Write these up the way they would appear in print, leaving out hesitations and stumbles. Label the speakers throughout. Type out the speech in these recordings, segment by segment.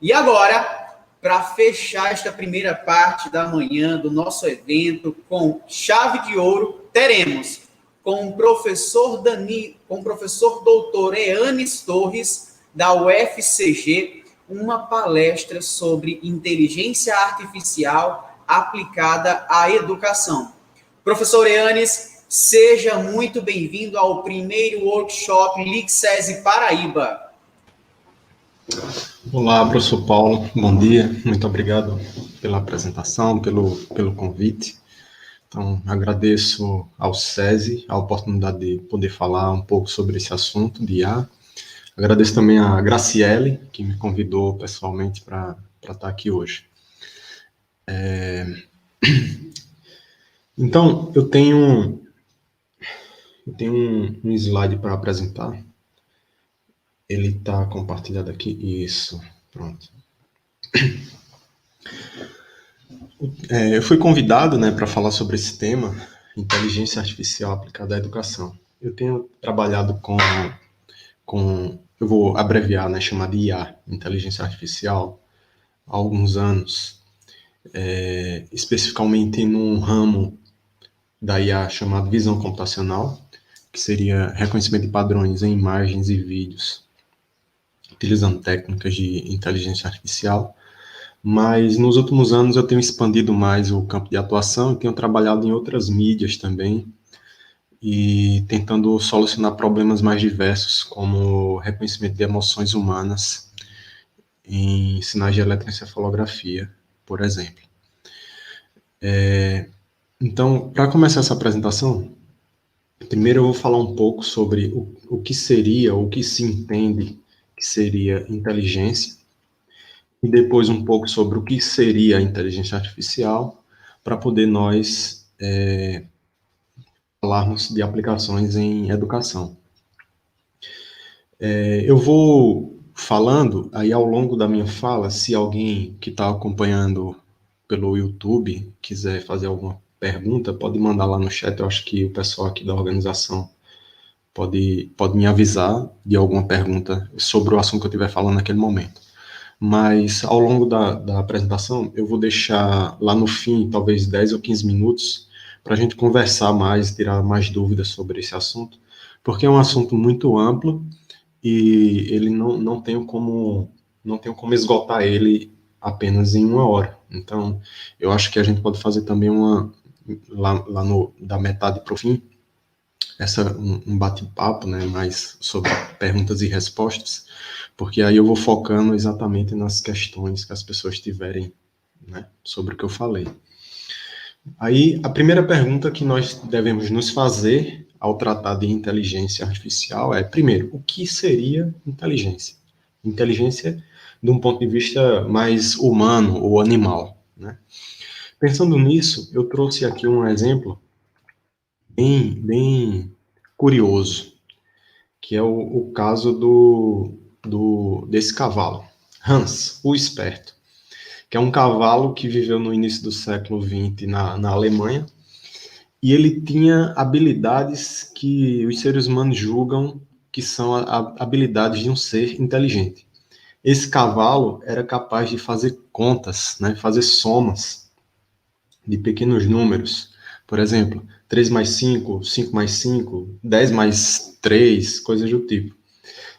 Speaker 1: E agora, para fechar esta primeira parte da manhã do nosso evento com chave de ouro, teremos com o professor doutor Eanes Torres, da UFCG, uma palestra sobre inteligência artificial aplicada à educação. Professor Eanes, seja muito bem-vindo ao primeiro workshop LICSESI Paraíba.
Speaker 2: Olá, professor Paulo, bom dia, muito obrigado pela apresentação, pelo convite. Então, agradeço ao SESI a oportunidade de poder falar um pouco sobre esse assunto de IA. Agradeço também a Graciele, que me convidou pessoalmente para estar aqui hoje. Então, eu tenho um slide para apresentar. Ele está compartilhado aqui. Isso, pronto. Eu fui convidado, para falar sobre esse tema, inteligência artificial aplicada à educação. Eu tenho trabalhado com eu vou abreviar, chamar de IA, inteligência artificial, há alguns anos, especificamente num ramo da IA chamado visão computacional, que seria reconhecimento de padrões em imagens e vídeos, utilizando técnicas de inteligência artificial. Mas nos últimos anos eu tenho expandido mais o campo de atuação e tenho trabalhado em outras mídias também, e tentando solucionar problemas mais diversos, como reconhecimento de emoções humanas em sinais de eletroencefalografia, por exemplo. Então, para começar essa apresentação, primeiro eu vou falar um pouco sobre o que seria, o que se entende que seria inteligência, e depois um pouco sobre o que seria a inteligência artificial, para poder nós falarmos de aplicações em educação. Eu vou falando, aí ao longo da minha fala, se alguém que está acompanhando pelo YouTube quiser fazer alguma pergunta, pode mandar lá no chat. Eu acho que o pessoal aqui da organização pode me avisar de alguma pergunta sobre o assunto que eu estiver falando naquele momento. Mas ao longo da apresentação, eu vou deixar lá no fim, talvez 10 ou 15 minutos, para a gente conversar mais, tirar mais dúvidas sobre esse assunto, porque é um assunto muito amplo e ele não tenho como esgotar ele apenas em uma hora. Então, eu acho que a gente pode fazer também da metade para o fim, um bate-papo, mais sobre perguntas e respostas, porque aí eu vou focando exatamente nas questões que as pessoas tiverem, sobre o que eu falei. Aí, a primeira pergunta que nós devemos nos fazer ao tratar de inteligência artificial é, primeiro, o que seria inteligência? Inteligência de um ponto de vista mais humano ou animal, Pensando nisso, eu trouxe aqui um exemplo bem curioso, que é o caso desse cavalo, Hans, o Esperto, que é um cavalo que viveu no início do século XX na Alemanha, e ele tinha habilidades que os seres humanos julgam que são habilidades de um ser inteligente. Esse cavalo era capaz de fazer contas, fazer somas de pequenos números. Por exemplo, 3 mais 5, 5 mais 5, 10 mais 3, coisas do tipo.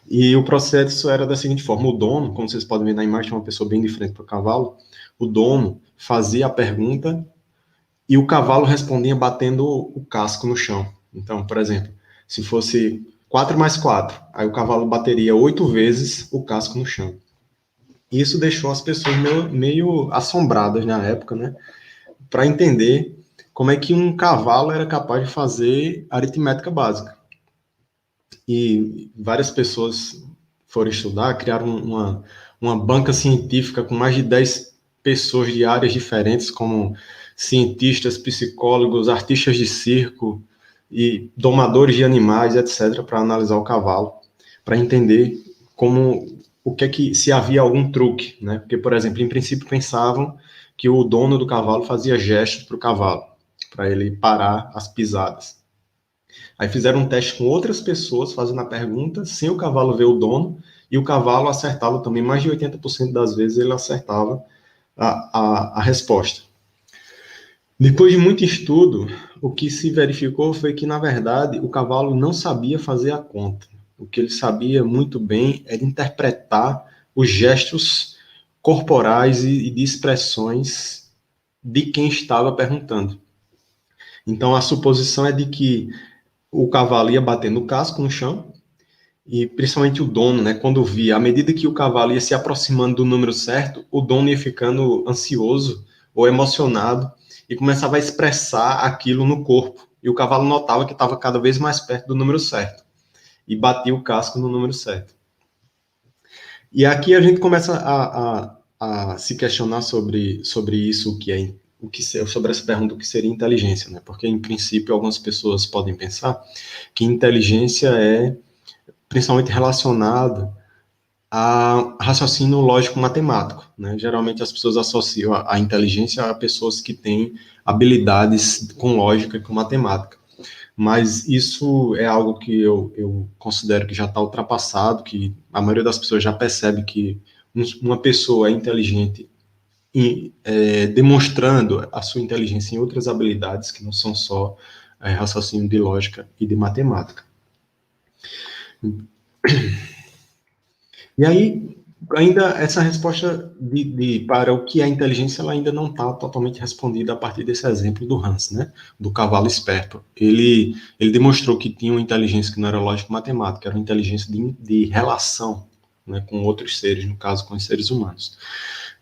Speaker 2: E o processo era da seguinte forma: o dono, como vocês podem ver na imagem, é uma pessoa bem diferente do cavalo, o dono fazia a pergunta e o cavalo respondia batendo o casco no chão. Então, por exemplo, se fosse 4 mais 4, aí o cavalo bateria 8 vezes o casco no chão. Isso deixou as pessoas meio assombradas na época, para entender como é que um cavalo era capaz de fazer aritmética básica. E várias pessoas foram estudar, criaram uma banca científica com mais de 10 pessoas de áreas diferentes, como cientistas, psicólogos, artistas de circo e domadores de animais, etc., para analisar o cavalo, para entender se havia algum truque, Porque, por exemplo, em princípio pensavam que o dono do cavalo fazia gestos para o cavalo, para ele parar as pisadas. Aí fizeram um teste com outras pessoas, fazendo a pergunta, sem o cavalo ver o dono, e o cavalo acertava também, mais de 80% das vezes ele acertava a resposta. Depois de muito estudo, o que se verificou foi que, na verdade, o cavalo não sabia fazer a conta. O que ele sabia muito bem era interpretar os gestos corporais e de expressões de quem estava perguntando. Então, a suposição é de que o cavalo ia bater no casco, no chão, e principalmente o dono, né, quando via, à medida que o cavalo ia se aproximando do número certo, o dono ia ficando ansioso ou emocionado e começava a expressar aquilo no corpo. E o cavalo notava que estava cada vez mais perto do número certo e batia o casco no número certo. E aqui a gente começa a se questionar sobre isso, sobre essa pergunta, o que seria inteligência, né? Porque, em princípio, algumas pessoas podem pensar que inteligência é principalmente relacionado a raciocínio lógico-matemático, né? Geralmente as pessoas associam a inteligência a pessoas que têm habilidades com lógica e com matemática. Mas isso é algo que eu considero que já está ultrapassado, que a maioria das pessoas já percebe que uma pessoa é inteligente demonstrando a sua inteligência em outras habilidades que não são só raciocínio de lógica e de matemática. E aí, ainda essa resposta para o que é inteligência, ela ainda não está totalmente respondida a partir desse exemplo do Hans, né? Do cavalo esperto. Ele demonstrou que tinha uma inteligência que não era lógica matemática, era uma inteligência de relação, né, com outros seres, no caso, com os seres humanos.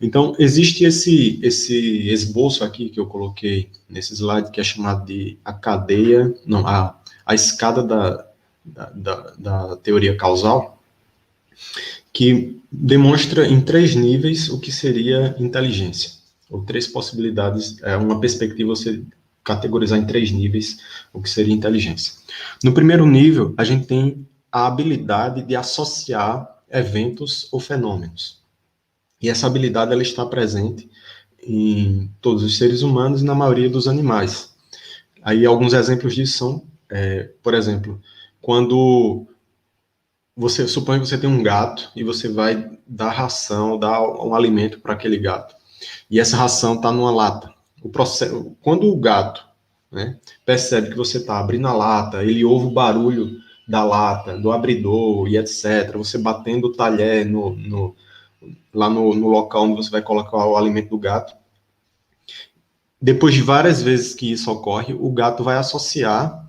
Speaker 2: Então, existe esse esboço aqui que eu coloquei nesse slide, que é chamado de a escada da teoria causal, que demonstra em 3 níveis o que seria inteligência, ou 3 possibilidades, uma perspectiva você categorizar em 3 níveis o que seria inteligência. No primeiro nível, a gente tem a habilidade de associar eventos ou fenômenos. E essa habilidade ela está presente em todos os seres humanos e na maioria dos animais. Aí alguns exemplos disso são, por exemplo, quando você supõe que você tem um gato e você vai dar ração, dar um alimento para aquele gato. E essa ração está numa lata. Quando o gato, né, percebe que você está abrindo a lata, ele ouve o barulho da lata, do abridor e etc. Você batendo o talher lá no local onde você vai colocar o alimento do gato. Depois de várias vezes que isso ocorre, o gato vai associar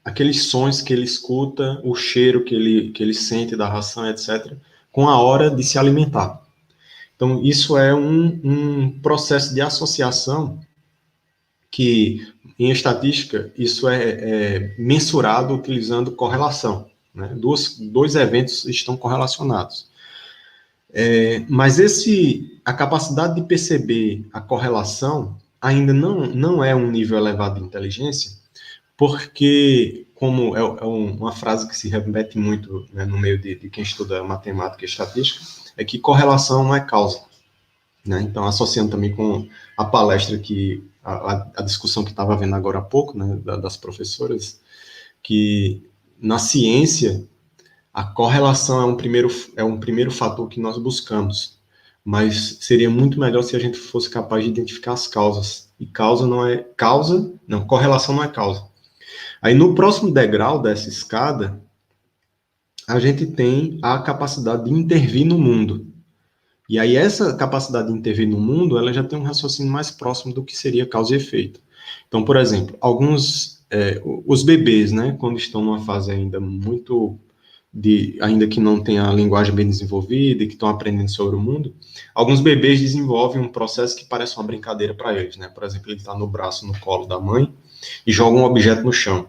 Speaker 2: aqueles sons que ele escuta, o cheiro que ele sente da ração, etc., com a hora de se alimentar. Então, isso é um processo de associação que, em estatística, isso é mensurado utilizando correlação, né? Dois eventos estão correlacionados. Mas a capacidade de perceber a correlação ainda não é um nível elevado de inteligência, porque, como uma frase que se repete muito, né, no meio de quem estuda matemática e estatística, é que correlação não é causa. Né? Então, associando também com a palestra a discussão que estava havendo agora há pouco, né, das professoras, que na ciência a correlação é um primeiro fator que nós buscamos, mas seria muito melhor se a gente fosse capaz de identificar as causas. E correlação não é causa. Aí, no próximo degrau dessa escada, a gente tem a capacidade de intervir no mundo. E aí, essa capacidade de intervir no mundo, ela já tem um raciocínio mais próximo do que seria causa e efeito. Então, por exemplo, os bebês, né, quando estão numa fase ainda ainda que não tenha a linguagem bem desenvolvida e que estão aprendendo sobre o mundo, alguns bebês desenvolvem um processo que parece uma brincadeira para eles, né? Por exemplo, ele está no colo da mãe e joga um objeto no chão.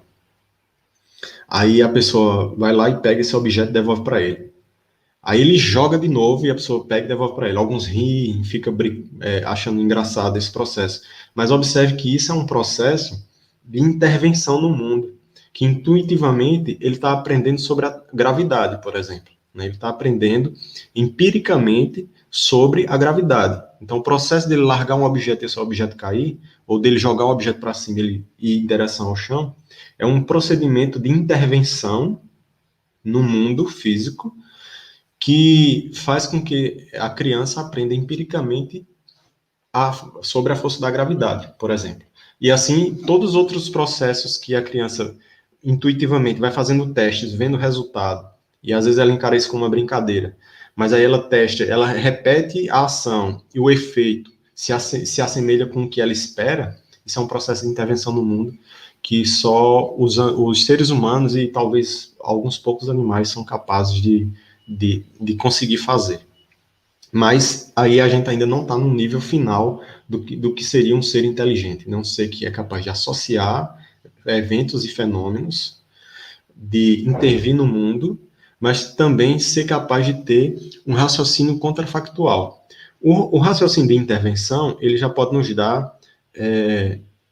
Speaker 2: Aí a pessoa vai lá e pega esse objeto e devolve para ele. Aí ele joga de novo e a pessoa pega e devolve para ele. Alguns riem, ficam achando engraçado esse processo. Mas observe que isso é um processo de intervenção no mundo, que intuitivamente ele está aprendendo sobre a gravidade, por exemplo. Né? Ele está aprendendo empiricamente sobre a gravidade. Então, o processo dele largar um objeto e esse objeto cair, ou dele jogar um objeto para cima e ir em direção ao chão, é um procedimento de intervenção no mundo físico que faz com que a criança aprenda empiricamente sobre a força da gravidade, por exemplo. E assim, todos os outros processos que a criança intuitivamente vai fazendo testes, vendo o resultado, e às vezes ela encara isso como uma brincadeira, mas aí ela testa, ela repete a ação e o efeito se assemelha com o que ela espera. Isso é um processo de intervenção no mundo que só os seres humanos e talvez alguns poucos animais são capazes de conseguir fazer. Mas aí a gente ainda não está no nível final do que seria um ser inteligente, né? Um ser que é capaz de associar eventos e fenômenos, de intervir no mundo, mas também ser capaz de ter um raciocínio contrafactual. O raciocínio de intervenção, ele já pode nos dar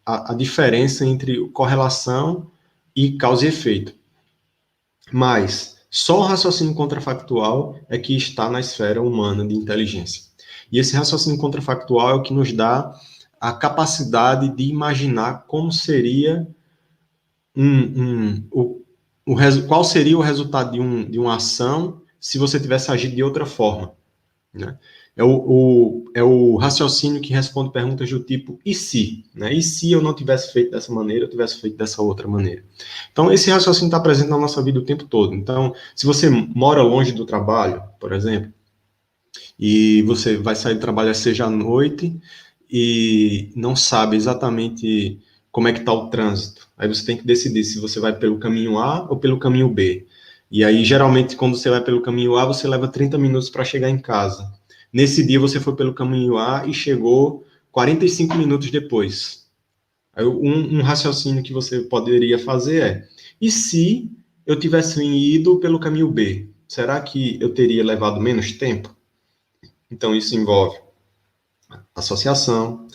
Speaker 2: a diferença entre correlação e causa e efeito. Mas só o raciocínio contrafactual é que está na esfera humana de inteligência. E esse raciocínio contrafactual é o que nos dá a capacidade de imaginar como seria qual seria o resultado de uma ação se você tivesse agido de outra forma, né? É o raciocínio que responde perguntas do tipo, e se? Né? E se eu não tivesse feito dessa maneira, eu tivesse feito dessa outra maneira? Então, esse raciocínio está presente na nossa vida o tempo todo. Então, se você mora longe do trabalho, por exemplo, e você vai sair do trabalho seja à noite e não sabe exatamente como é que está o trânsito. Aí você tem que decidir se você vai pelo caminho A ou pelo caminho B. E aí, geralmente, quando você vai pelo caminho A, você leva 30 minutos para chegar em casa. Nesse dia, você foi pelo caminho A e chegou 45 minutos depois. Aí, um raciocínio que você poderia fazer é: e se eu tivesse ido pelo caminho B? Será que eu teria levado menos tempo? Então, isso envolve associação,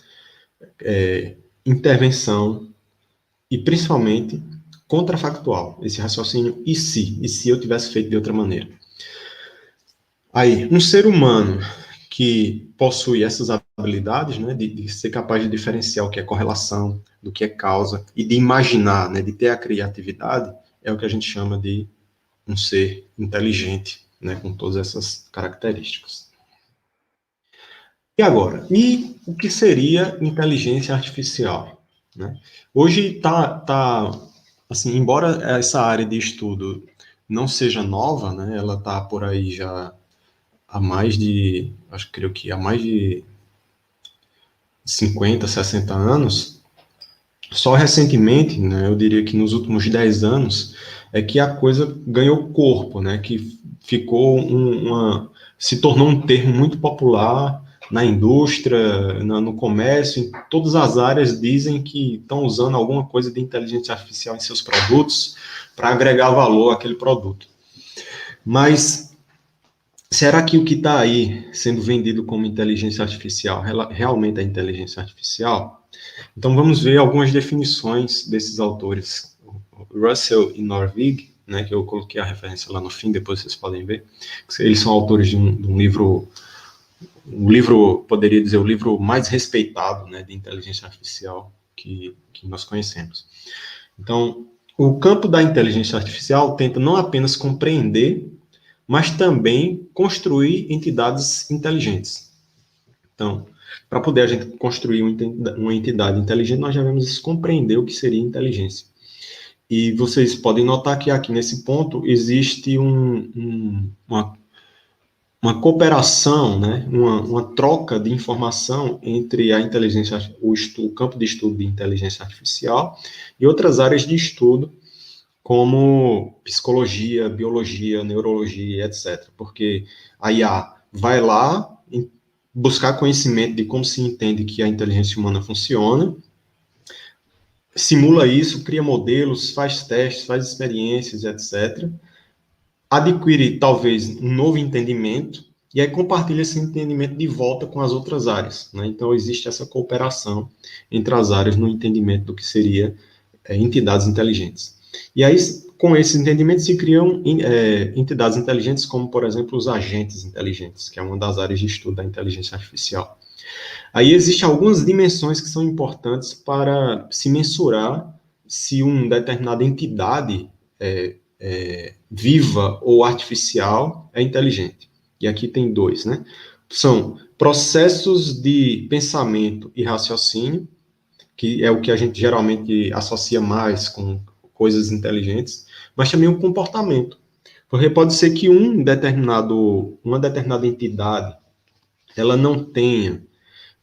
Speaker 2: intervenção e, principalmente, contrafactual. Esse raciocínio, e se? E se eu tivesse feito de outra maneira? Aí, um ser humano que possui essas habilidades, né, de ser capaz de diferenciar o que é correlação, do que é causa, e de imaginar, né, de ter a criatividade, é o que a gente chama de um ser inteligente, né, com todas essas características. E agora, e o que seria inteligência artificial? Né? Hoje assim, embora essa área de estudo não seja nova, né, ela está por aí já há mais de, creio que há mais de 50, 60 anos, só recentemente, né, eu diria que nos últimos 10 anos, é que a coisa ganhou corpo, né, que ficou se tornou um termo muito popular na indústria, no comércio, em todas as áreas dizem que estão usando alguma coisa de inteligência artificial em seus produtos para agregar valor àquele produto. Mas será que o que está aí sendo vendido como inteligência artificial realmente é inteligência artificial? Então vamos ver algumas definições desses autores. Russell e Norvig, né, que eu coloquei a referência lá no fim, depois vocês podem ver. Eles são autores de um livro, poderia dizer, o livro mais respeitado, né, de inteligência artificial que nós conhecemos. Então, o campo da inteligência artificial tenta não apenas compreender, mas também construir entidades inteligentes. Então, para poder a gente construir uma entidade inteligente, nós devemos compreender o que seria inteligência. E vocês podem notar que aqui nesse ponto existe uma cooperação, né? uma troca de informação entre a inteligência, o campo de estudo de inteligência artificial e outras áreas de estudo, como psicologia, biologia, neurologia, etc. Porque a IA vai lá buscar conhecimento de como se entende que a inteligência humana funciona, simula isso, cria modelos, faz testes, faz experiências, etc. Adquire, talvez, um novo entendimento e aí compartilha esse entendimento de volta com as outras áreas. Né? Então, existe essa cooperação entre as áreas no entendimento do que seria entidades inteligentes. E aí, com esses entendimentos, se criam entidades inteligentes, como, por exemplo, os agentes inteligentes, que é uma das áreas de estudo da inteligência artificial. Aí existem algumas dimensões que são importantes para se mensurar se uma determinada entidade viva ou artificial é inteligente. E aqui tem dois, né? São processos de pensamento e raciocínio, que é o que a gente geralmente associa mais com coisas inteligentes, mas também o comportamento. Porque pode ser que uma determinada entidade, ela não tenha,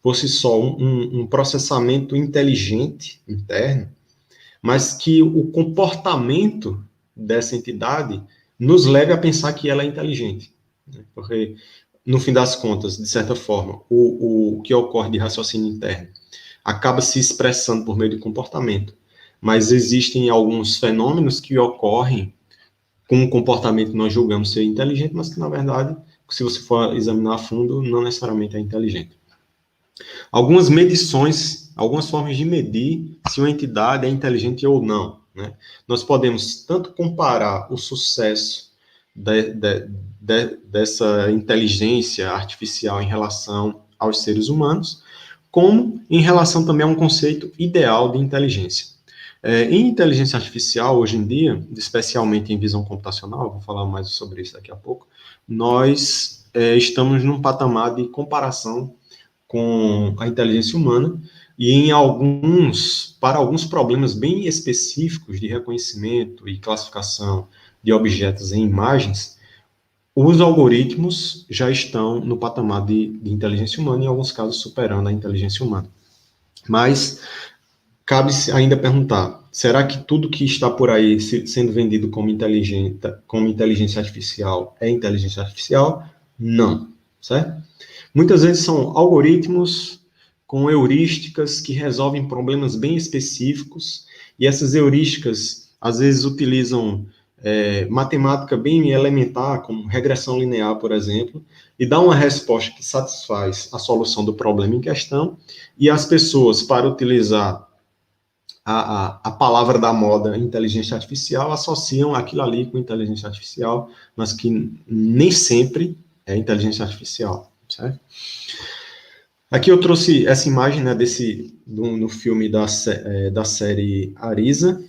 Speaker 2: por si só, um processamento inteligente interno, mas que o comportamento dessa entidade nos leve a pensar que ela é inteligente. Porque, no fim das contas, de certa forma, o que ocorre de raciocínio interno acaba se expressando por meio de comportamento. Mas existem alguns fenômenos que ocorrem com um comportamento que nós julgamos ser inteligente, mas que, na verdade, se você for examinar a fundo, não necessariamente é inteligente. Algumas medições, algumas formas de medir se uma entidade é inteligente ou não, né? Nós podemos tanto comparar o sucesso dessa inteligência artificial em relação aos seres humanos, como em relação também a um conceito ideal de inteligência. Em inteligência artificial, hoje em dia, especialmente em visão computacional, vou falar mais sobre isso daqui a pouco, nós estamos num patamar de comparação com a inteligência humana e para alguns problemas bem específicos de reconhecimento e classificação de objetos em imagens, os algoritmos já estão no patamar de inteligência humana, em alguns casos superando a inteligência humana. Mas cabe ainda perguntar, será que tudo que está por aí sendo vendido como inteligência artificial é inteligência artificial? Não, certo? Muitas vezes são algoritmos com heurísticas que resolvem problemas bem específicos, e essas heurísticas, às vezes, utilizam matemática bem elementar, como regressão linear, por exemplo, e dá uma resposta que satisfaz a solução do problema em questão, e as pessoas, para utilizar a palavra da moda inteligência artificial, associam aquilo ali com inteligência artificial, mas que nem sempre é inteligência artificial, certo? Aqui eu trouxe essa imagem, né, no filme da série Arisa,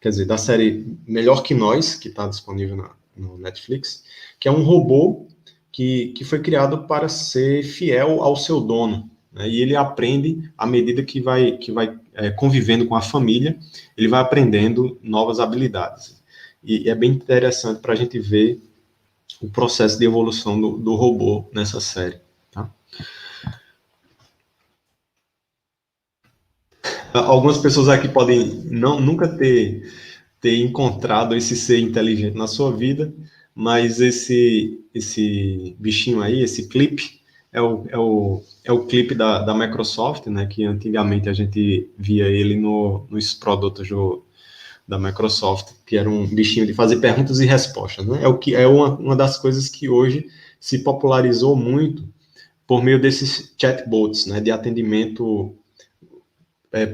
Speaker 2: quer dizer, da série Melhor Que Nós, que está disponível no Netflix, que é um robô que foi criado para ser fiel ao seu dono, né, e ele aprende à medida que vai convivendo com a família, ele vai aprendendo novas habilidades. E é bem interessante para a gente ver o processo de evolução do robô nessa série. Tá? Algumas pessoas aqui podem nunca ter encontrado esse ser inteligente na sua vida, mas esse bichinho aí, esse clipe, é o clipe da Microsoft, né, que antigamente a gente via ele nos produtos da Microsoft, que era um bichinho de fazer perguntas e respostas, né? É uma das coisas que hoje se popularizou muito por meio desses chatbots, né, de atendimento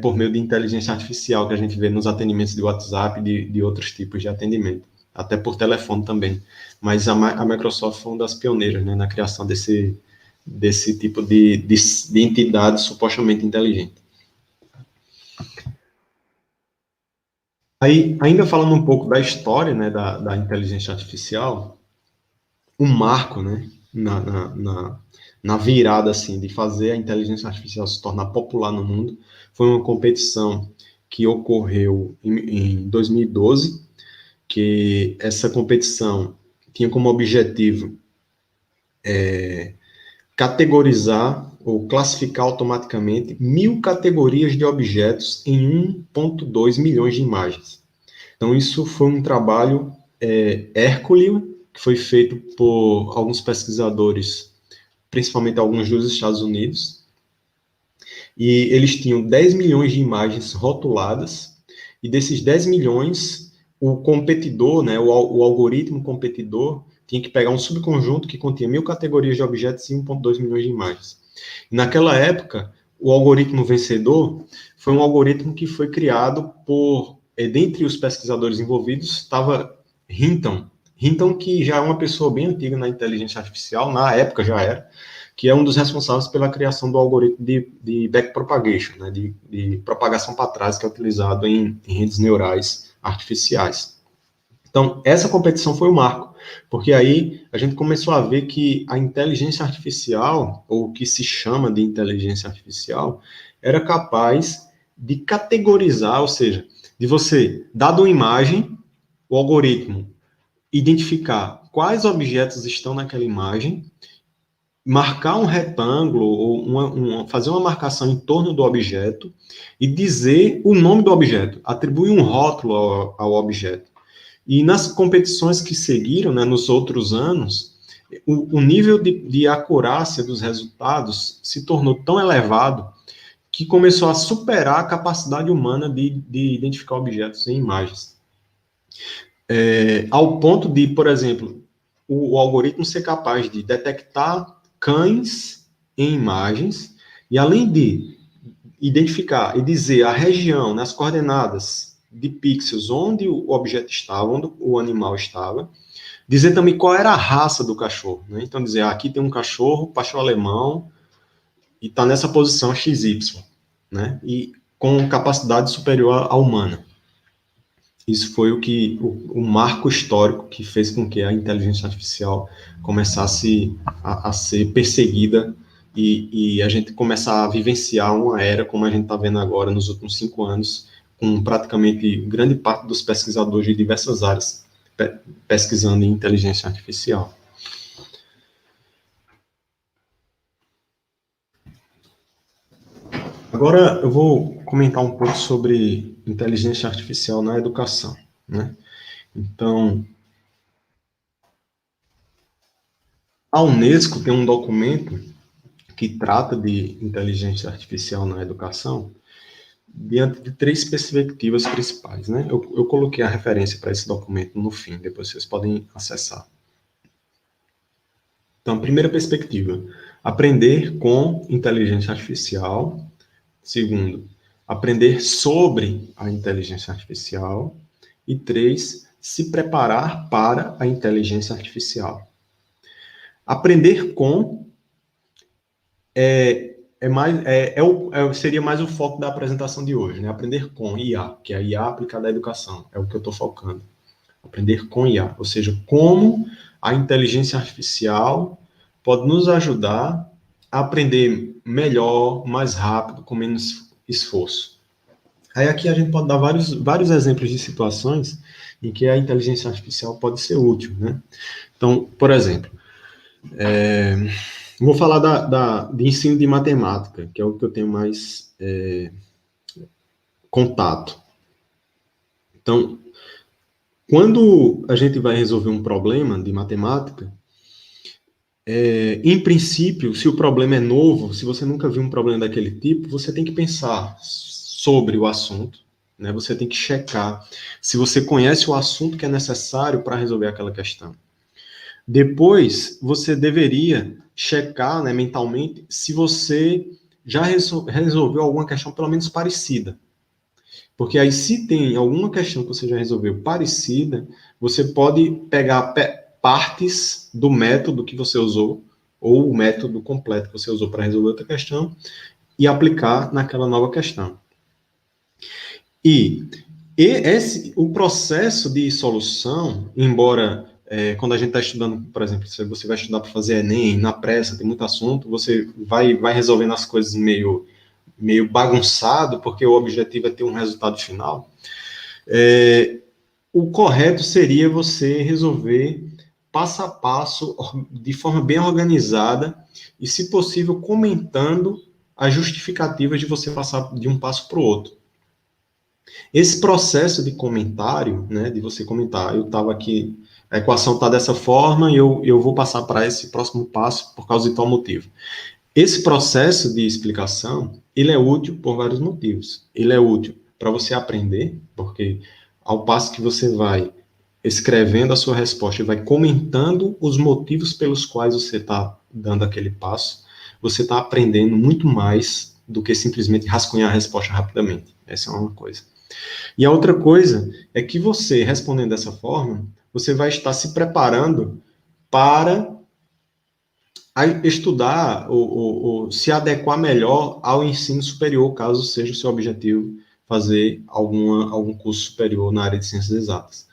Speaker 2: por meio de inteligência artificial que a gente vê nos atendimentos de WhatsApp e de outros tipos de atendimento, até por telefone também. Mas a Microsoft foi uma das pioneiras, né, na criação desse tipo de entidade supostamente inteligente. Aí, ainda falando um pouco da história, né, da inteligência artificial, um marco, né, na virada, assim, de fazer a inteligência artificial se tornar popular no mundo, foi uma competição que ocorreu em 2012, que essa competição tinha como objetivo categorizar ou classificar automaticamente 1.000 categorias de objetos em 1,2 milhões de imagens. Então, isso foi um trabalho hércules, que foi feito por alguns pesquisadores, principalmente alguns dos Estados Unidos, e eles tinham 10 milhões de imagens rotuladas, e desses 10 milhões, o competidor, né, o algoritmo competidor, tinha que pegar um subconjunto que continha 1.000 categorias de objetos e 1,2 milhões de imagens. E naquela época, o algoritmo vencedor foi um algoritmo que foi criado dentre os pesquisadores envolvidos, estava Hinton, que já é uma pessoa bem antiga na inteligência artificial, na época já era, que é um dos responsáveis pela criação do algoritmo de backpropagation, né, de propagação para trás, que é utilizado em redes neurais artificiais. Então, essa competição foi o marco, porque aí a gente começou a ver que a inteligência artificial, ou o que se chama de inteligência artificial, era capaz de categorizar, ou seja, de você, dado uma imagem, o algoritmo identificar quais objetos estão naquela imagem, marcar um retângulo ou fazer uma marcação em torno do objeto e dizer o nome do objeto, atribuir um rótulo ao objeto. E nas competições que seguiram, né, nos outros anos, o nível de acurácia dos resultados se tornou tão elevado que começou a superar a capacidade humana de identificar objetos em imagens. Ao ponto de, por exemplo, o algoritmo ser capaz de detectar cães em imagens e, além de identificar e dizer a região, nas coordenadas de pixels, onde o objeto estava, onde o animal estava, dizer também qual era a raça do cachorro. Né? Então, dizer, aqui tem um cachorro, pastor alemão, e está nessa posição XY, né? E com capacidade superior à humana. Isso foi o marco histórico que fez com que a inteligência artificial começasse a ser perseguida e a gente começar a vivenciar uma era como a gente está vendo agora nos últimos 5 anos, com praticamente grande parte dos pesquisadores de diversas áreas pesquisando em inteligência artificial. Agora eu vou comentar um pouco sobre inteligência artificial na educação, né? Então, a Unesco tem um documento que trata de inteligência artificial na educação diante de 3 perspectivas principais, né? Eu coloquei a referência para esse documento no fim, depois vocês podem acessar. Então, primeira perspectiva, aprender com inteligência artificial. Segundo, aprender sobre a inteligência artificial. E 3, se preparar para a inteligência artificial. Aprender com seria mais o foco da apresentação de hoje, né? Aprender com IA, que é a IA aplicada à educação, é o que eu estou focando. Aprender com IA, ou seja, como a inteligência artificial pode nos ajudar a aprender melhor, mais rápido, com menos esforço. Aí aqui a gente pode dar vários exemplos de situações em que a inteligência artificial pode ser útil, né? Então, por exemplo, vou falar de ensino de matemática, que é o que eu tenho mais contato. Então, quando a gente vai resolver um problema de matemática, em princípio, se o problema é novo, se você nunca viu um problema daquele tipo, você tem que pensar sobre o assunto, né? Você tem que checar se você conhece o assunto que é necessário para resolver aquela questão. Depois, você deveria checar, né, mentalmente, se você já resolveu alguma questão pelo menos parecida. Porque aí, se tem alguma questão que você já resolveu parecida, você pode pegar partes do método que você usou, ou o método completo que você usou para resolver outra questão, e aplicar naquela nova questão. O processo de solução, embora quando a gente está estudando, por exemplo, se você vai estudar para fazer Enem, na pressa, tem muito assunto, você vai resolvendo as coisas meio bagunçado, porque o objetivo é ter um resultado final. O correto seria você resolver passo a passo, de forma bem organizada, e, se possível, comentando as justificativas de você passar de um passo para o outro. Esse processo de comentário, né, de você comentar, eu estava aqui, a equação está dessa forma e eu vou passar para esse próximo passo por causa de tal motivo. Esse processo de explicação, ele é útil por vários motivos. Ele é útil para você aprender, porque ao passo que você vai escrevendo a sua resposta e vai comentando os motivos pelos quais você está dando aquele passo, você está aprendendo muito mais do que simplesmente rascunhar a resposta rapidamente. Essa é uma coisa. E a outra coisa é que você, respondendo dessa forma, você vai estar se preparando para estudar ou se adequar melhor ao ensino superior, caso seja o seu objetivo fazer algum curso superior na área de ciências exatas.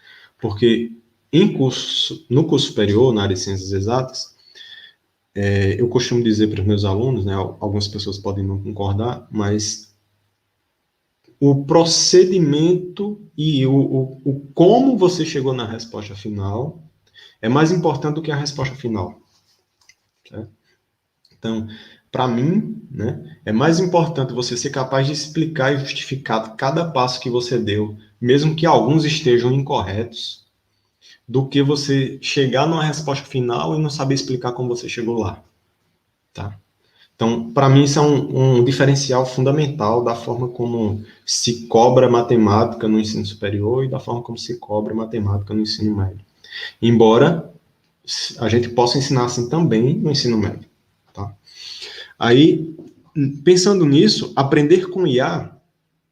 Speaker 2: Porque no curso superior, na área de ciências exatas, eu costumo dizer para os meus alunos, né, algumas pessoas podem não concordar, mas o procedimento e o como você chegou na resposta final é mais importante do que a resposta final. Certo? Então, para mim, né, é mais importante você ser capaz de explicar e justificar cada passo que você deu, mesmo que alguns estejam incorretos, do que você chegar numa resposta final e não saber explicar como você chegou lá. Tá? Então, para mim, isso é um diferencial fundamental da forma como se cobra matemática no ensino superior e da forma como se cobra matemática no ensino médio. Embora a gente possa ensinar assim também no ensino médio. Tá? Aí, pensando nisso, aprender com IA,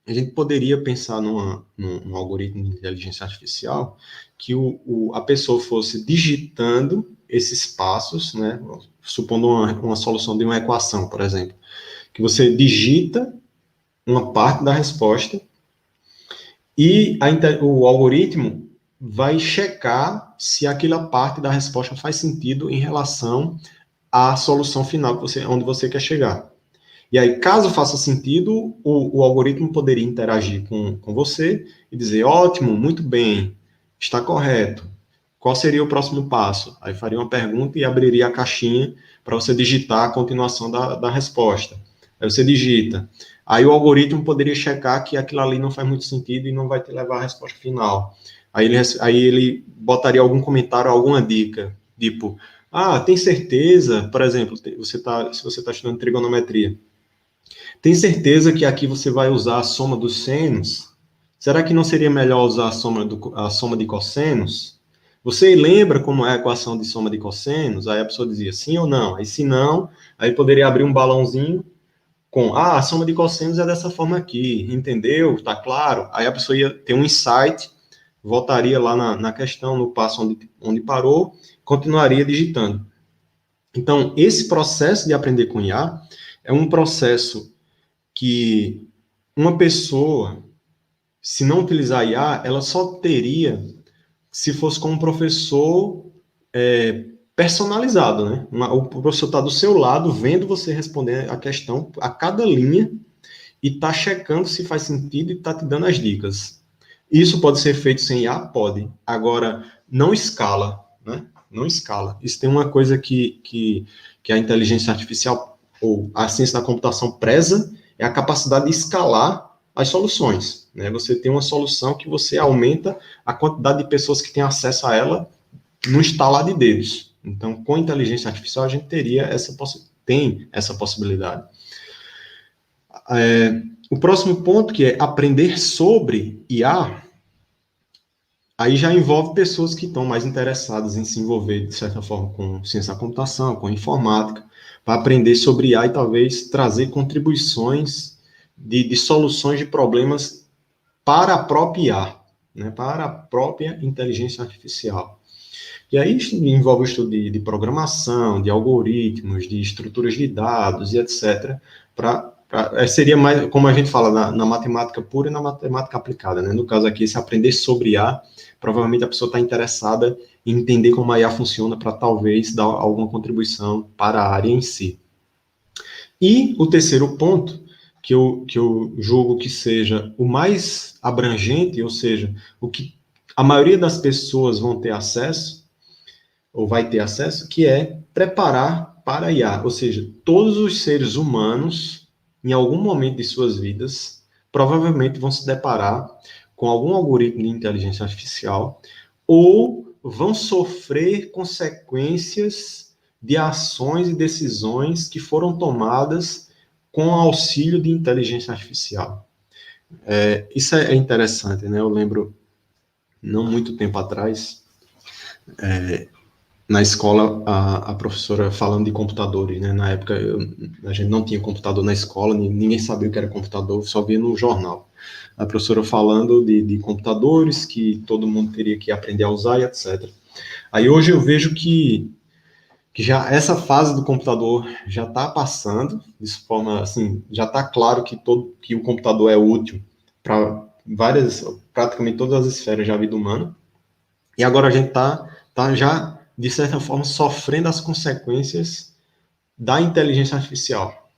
Speaker 2: a gente poderia pensar num algoritmo de inteligência artificial que a pessoa fosse digitando esses passos, né? Supondo uma solução de uma equação, por exemplo, que você digita uma parte da resposta e o algoritmo vai checar se aquela parte da resposta faz sentido em relação à solução final onde você quer chegar. E aí, caso faça sentido, o algoritmo poderia interagir com você e dizer, ótimo, muito bem, está correto. Qual seria o próximo passo? Aí faria uma pergunta e abriria a caixinha para você digitar a continuação da resposta. Aí você digita. Aí o algoritmo poderia checar que aquilo ali não faz muito sentido e não vai te levar à resposta final. Aí ele botaria algum comentário, alguma dica, tipo, tem certeza, por exemplo, se você está estudando trigonometria, tem certeza que aqui você vai usar a soma dos senos? Será que não seria melhor usar a soma de cossenos? Você lembra como é a equação de soma de cossenos? Aí a pessoa dizia sim ou não. Aí se não, aí poderia abrir um balãozinho com, a soma de cossenos é dessa forma aqui, entendeu? Tá claro? Aí a pessoa ia ter um insight, voltaria lá na questão, no passo onde parou, continuaria digitando. Então, esse processo de aprender com IA é um processo que uma pessoa, se não utilizar IA, ela só teria se fosse com um professor personalizado, né? O professor está do seu lado, vendo você responder a questão a cada linha e está checando se faz sentido e está te dando as dicas. Isso pode ser feito sem IA? Pode. Agora, não escala, né? Não escala. Isso tem uma coisa que a inteligência artificial ou a ciência da computação preza, é a capacidade de escalar as soluções. Né? Você tem uma solução que você aumenta a quantidade de pessoas que têm acesso a ela no estalar de dedos. Então, com inteligência artificial, a gente tem essa possibilidade. O próximo ponto, que é aprender sobre IA, aí já envolve pessoas que estão mais interessadas em se envolver, de certa forma, com ciência da computação, com informática, para aprender sobre IA e talvez trazer contribuições de soluções de problemas para a própria IA, né, para a própria inteligência artificial. E aí envolve o estudo de programação, de algoritmos, de estruturas de dados e etc. Seria mais, como a gente fala, na matemática pura e na matemática aplicada. Né? No caso aqui, se aprender sobre IA, provavelmente a pessoa está interessada em entender como a IA funciona para talvez dar alguma contribuição para a área em si. E o terceiro ponto, que eu julgo que seja o mais abrangente, ou seja, o que a maioria das pessoas vão ter acesso, ou vai ter acesso, que é preparar para a IA. Ou seja, todos os seres humanos, em algum momento de suas vidas, provavelmente vão se deparar com algum algoritmo de inteligência artificial ou vão sofrer consequências de ações e decisões que foram tomadas com auxílio de inteligência artificial. Isso é interessante, né? Eu lembro, não muito tempo atrás, na escola, a professora falando de computadores, né? Na época, a gente não tinha computador na escola, ninguém sabia o que era computador, só via no jornal. A professora falando de computadores, que todo mundo teria que aprender a usar e etc. Aí hoje eu vejo que já essa fase do computador já está passando, de forma assim, já está claro que o computador é útil para praticamente todas as esferas da vida humana. E agora a gente tá já, de certa forma, sofrendo as consequências da inteligência artificial.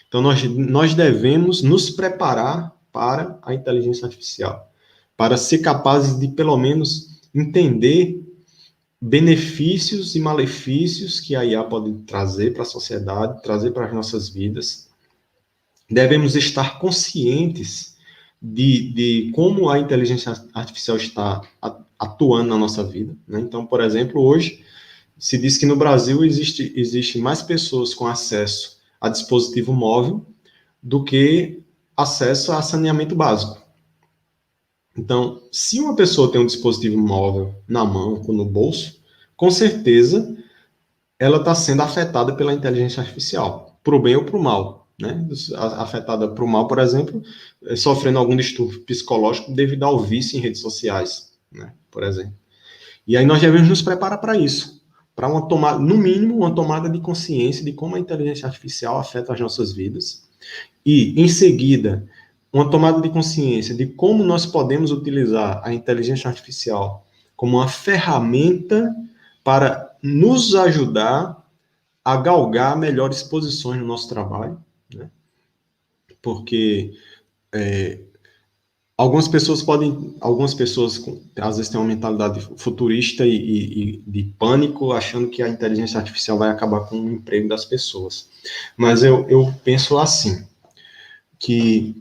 Speaker 2: Então, nós devemos nos preparar para a inteligência artificial, para ser capazes de, pelo menos, entender benefícios e malefícios que a IA pode trazer para a sociedade, trazer para as nossas vidas. Devemos estar conscientes de como a inteligência artificial está atuando na nossa vida, né? Então, por exemplo, hoje se diz que no Brasil existe mais pessoas com acesso a dispositivo móvel do que acesso a saneamento básico. Então, se uma pessoa tem um dispositivo móvel na mão ou no bolso, com certeza ela está sendo afetada pela inteligência artificial, para o bem ou para o mal, né? Afetada para o mal, por exemplo, sofrendo algum distúrbio psicológico devido ao vício em redes sociais, né? Por exemplo. E aí nós devemos nos preparar para isso, para uma tomada, no mínimo, uma tomada de consciência de como a inteligência artificial afeta as nossas vidas, e, em seguida, uma tomada de consciência de como nós podemos utilizar a inteligência artificial como uma ferramenta para nos ajudar a galgar melhores posições no nosso trabalho, né? Porque algumas pessoas às vezes têm uma mentalidade futurista e de pânico, achando que a inteligência artificial vai acabar com o emprego das pessoas. Mas eu penso assim, que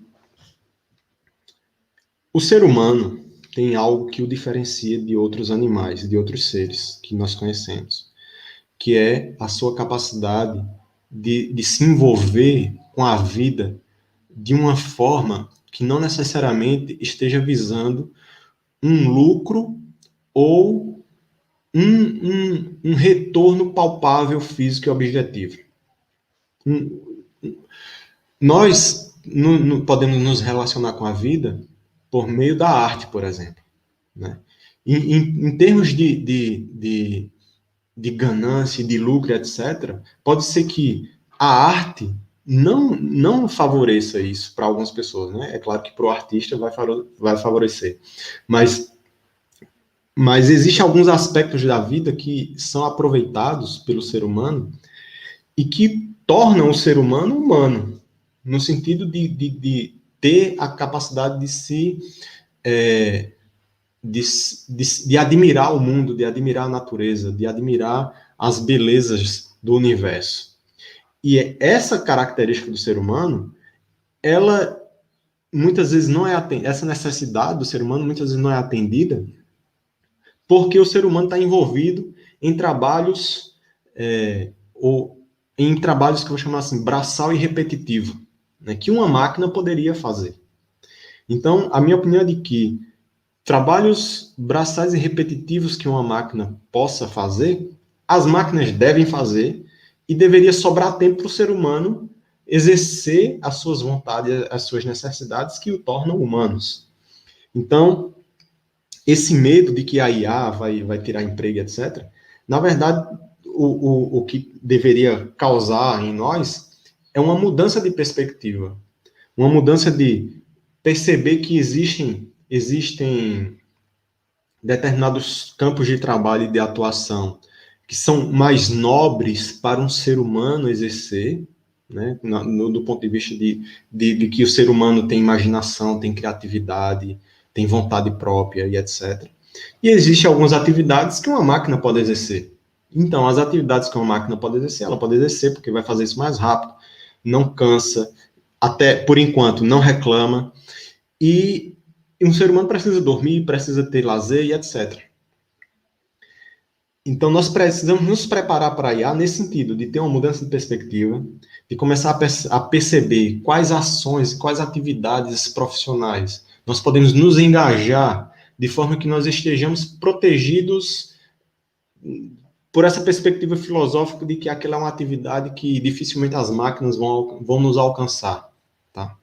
Speaker 2: o ser humano tem algo que o diferencia de outros animais, de outros seres que nós conhecemos, que é a sua capacidade de se envolver com a vida de uma forma que não necessariamente esteja visando um lucro ou um retorno palpável, físico e objetivo. Nós podemos nos relacionar com a vida por meio da arte, por exemplo, né? Em termos de ganância, de lucro, etc., pode ser que a arte não favoreça isso para algumas pessoas, né? É claro que para o artista vai favorecer, mas existem alguns aspectos da vida que são aproveitados pelo ser humano e que tornam o ser humano humano, no sentido de ter a capacidade de se de admirar o mundo, de admirar a natureza, de admirar as belezas do universo. E essa característica do ser humano, ela muitas vezes não é essa necessidade do ser humano muitas vezes não é atendida porque o ser humano está envolvido em trabalhos ou em trabalhos que eu vou chamar assim braçal e repetitivo, né, que uma máquina poderia fazer. Então, a minha opinião é de que trabalhos braçais e repetitivos que uma máquina possa fazer, as máquinas devem fazer e deveria sobrar tempo para o ser humano exercer as suas vontades, as suas necessidades que o tornam humanos. Então, esse medo de que a IA vai tirar emprego, etc., na verdade, o que deveria causar em nós é uma mudança de perspectiva, uma mudança de perceber que existem determinados campos de trabalho e de atuação que são mais nobres para um ser humano exercer, né, do ponto de vista de que o ser humano tem imaginação, tem criatividade, tem vontade própria e etc. E existem algumas atividades que uma máquina pode exercer. Então, as atividades que uma máquina pode exercer, ela pode exercer porque vai fazer isso mais rápido, não cansa, até por enquanto não reclama, e um ser humano precisa dormir, precisa ter lazer e etc. Então, nós precisamos nos preparar para a IA nesse sentido, de ter uma mudança de perspectiva, de começar a perceber quais ações, quais atividades profissionais nós podemos nos engajar de forma que nós estejamos protegidos por essa perspectiva filosófica de que aquela é uma atividade que dificilmente as máquinas vão nos alcançar, tá?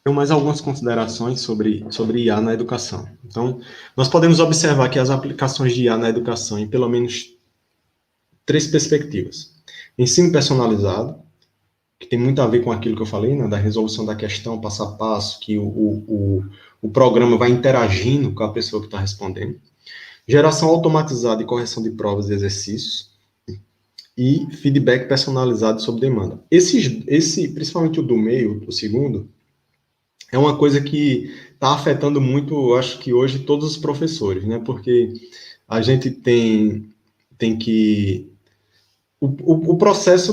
Speaker 2: Tenho mais algumas considerações sobre IA na educação. Então, nós podemos observar que as aplicações de IA na educação em pelo menos 3 perspectivas. Ensino personalizado, que tem muito a ver com aquilo que eu falei, né, da resolução da questão passo a passo, que o programa vai interagindo com a pessoa que está respondendo. Geração automatizada e correção de provas e exercícios. E feedback personalizado sob demanda. Principalmente o do meio, o segundo, é uma coisa que está afetando muito, eu acho que hoje, todos os professores, né? Porque a gente tem que... O processo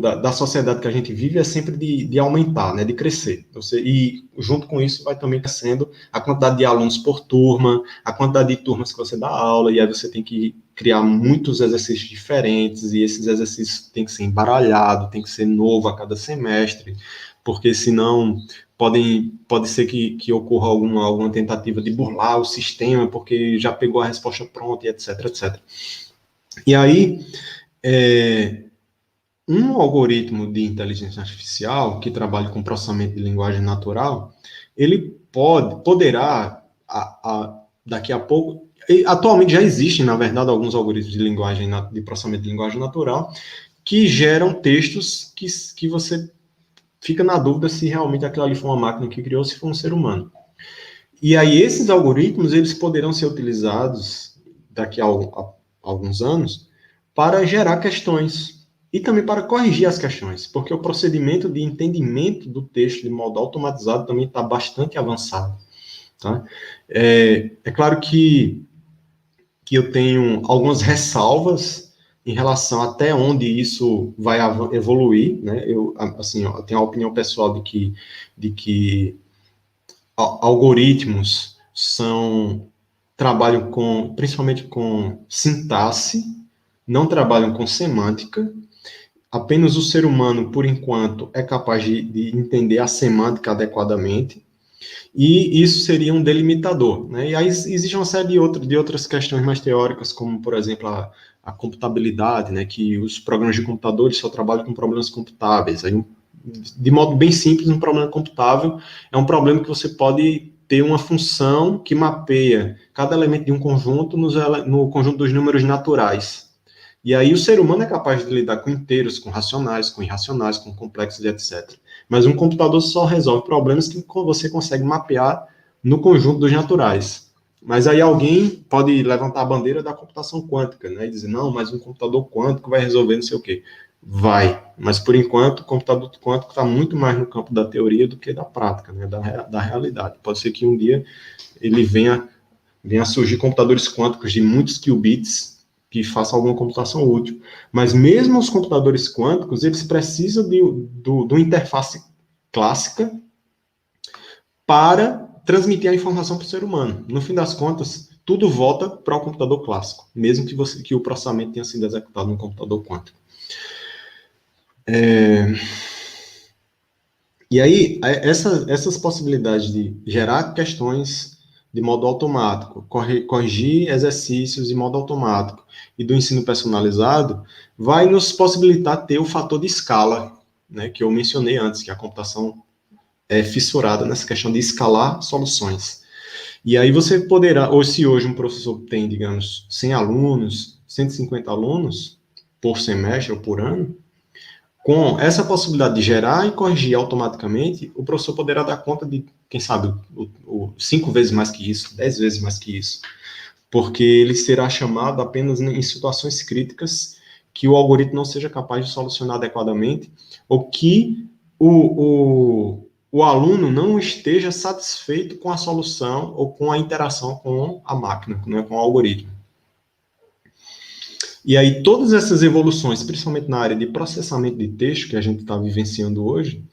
Speaker 2: da sociedade que a gente vive é sempre de aumentar, né? De crescer. E junto com isso vai também crescendo a quantidade de alunos por turma, a quantidade de turmas que você dá aula, e aí você tem que criar muitos exercícios diferentes, e esses exercícios têm que ser embaralhados, tem que ser novo a cada semestre, porque senão pode ser que ocorra alguma tentativa de burlar o sistema, porque já pegou a resposta pronta, e etc, etc. E aí, um algoritmo de inteligência artificial que trabalha com processamento de linguagem natural, ele poderá, daqui a pouco, atualmente já existem, na verdade, alguns algoritmos de processamento de linguagem natural que geram textos que você fica na dúvida se realmente aquilo ali foi uma máquina que criou, se foi um ser humano. E aí esses algoritmos, eles poderão ser utilizados daqui a alguns anos para gerar questões e também para corrigir as questões, porque o procedimento de entendimento do texto de modo automatizado também está bastante avançado. Tá? É claro que eu tenho algumas ressalvas em relação até onde isso vai evoluir, né? Eu tenho a opinião pessoal de que algoritmos trabalham principalmente com sintaxe, não trabalham com semântica. Apenas o ser humano, por enquanto, é capaz de entender a semântica adequadamente, e isso seria um delimitador, né? E aí existe uma série de outras questões mais teóricas, como, por exemplo, a computabilidade, né? Que os programas de computadores só trabalham com problemas computáveis. Aí, de modo bem simples, um problema computável é um problema que você pode ter uma função que mapeia cada elemento de um conjunto no conjunto dos números naturais. E aí o ser humano é capaz de lidar com inteiros, com racionais, com irracionais, com complexos e etc. Mas um computador só resolve problemas que você consegue mapear no conjunto dos naturais. Mas aí alguém pode levantar a bandeira da computação quântica, né? E dizer, não, mas um computador quântico vai resolver não sei o quê. Vai, mas por enquanto o computador quântico está muito mais no campo da teoria do que da prática, né? Da realidade. Pode ser que um dia ele venha a surgir computadores quânticos de muitos qubits que façam alguma computação útil. Mas mesmo os computadores quânticos, eles precisam de uma interface clássica para transmitir a informação para o ser humano. No fim das contas, tudo volta para o computador clássico, mesmo que o processamento tenha sido executado no computador quântico. E aí, essas possibilidades de gerar questões de modo automático, corrigir exercícios de modo automático e do ensino personalizado, vai nos possibilitar ter o fator de escala, né, que eu mencionei antes, que a computação é fissurada nessa questão de escalar soluções. E aí você poderá, ou se hoje um professor tem, digamos, 100 alunos, 150 alunos por semestre ou por ano, com essa possibilidade de gerar e corrigir automaticamente, o professor poderá dar conta de, quem sabe, 5 vezes mais que isso, 10 vezes mais que isso, porque ele será chamado apenas em situações críticas que o algoritmo não seja capaz de solucionar adequadamente, ou que o aluno não esteja satisfeito com a solução ou com a interação com a máquina, né, com o algoritmo. E aí, todas essas evoluções, principalmente na área de processamento de texto, que a gente está vivenciando hoje,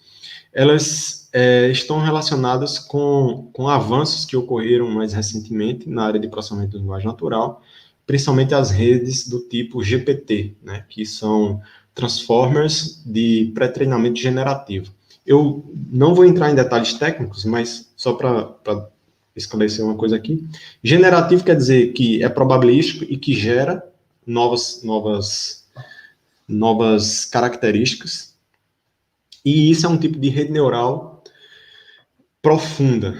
Speaker 2: elas estão relacionadas com avanços que ocorreram mais recentemente na área de processamento de linguagem natural, principalmente as redes do tipo GPT, né, que são transformers de pré-treinamento generativo. Eu não vou entrar em detalhes técnicos, mas só para esclarecer uma coisa aqui. Generativo quer dizer que é probabilístico e que gera novas características, e isso é um tipo de rede neural profunda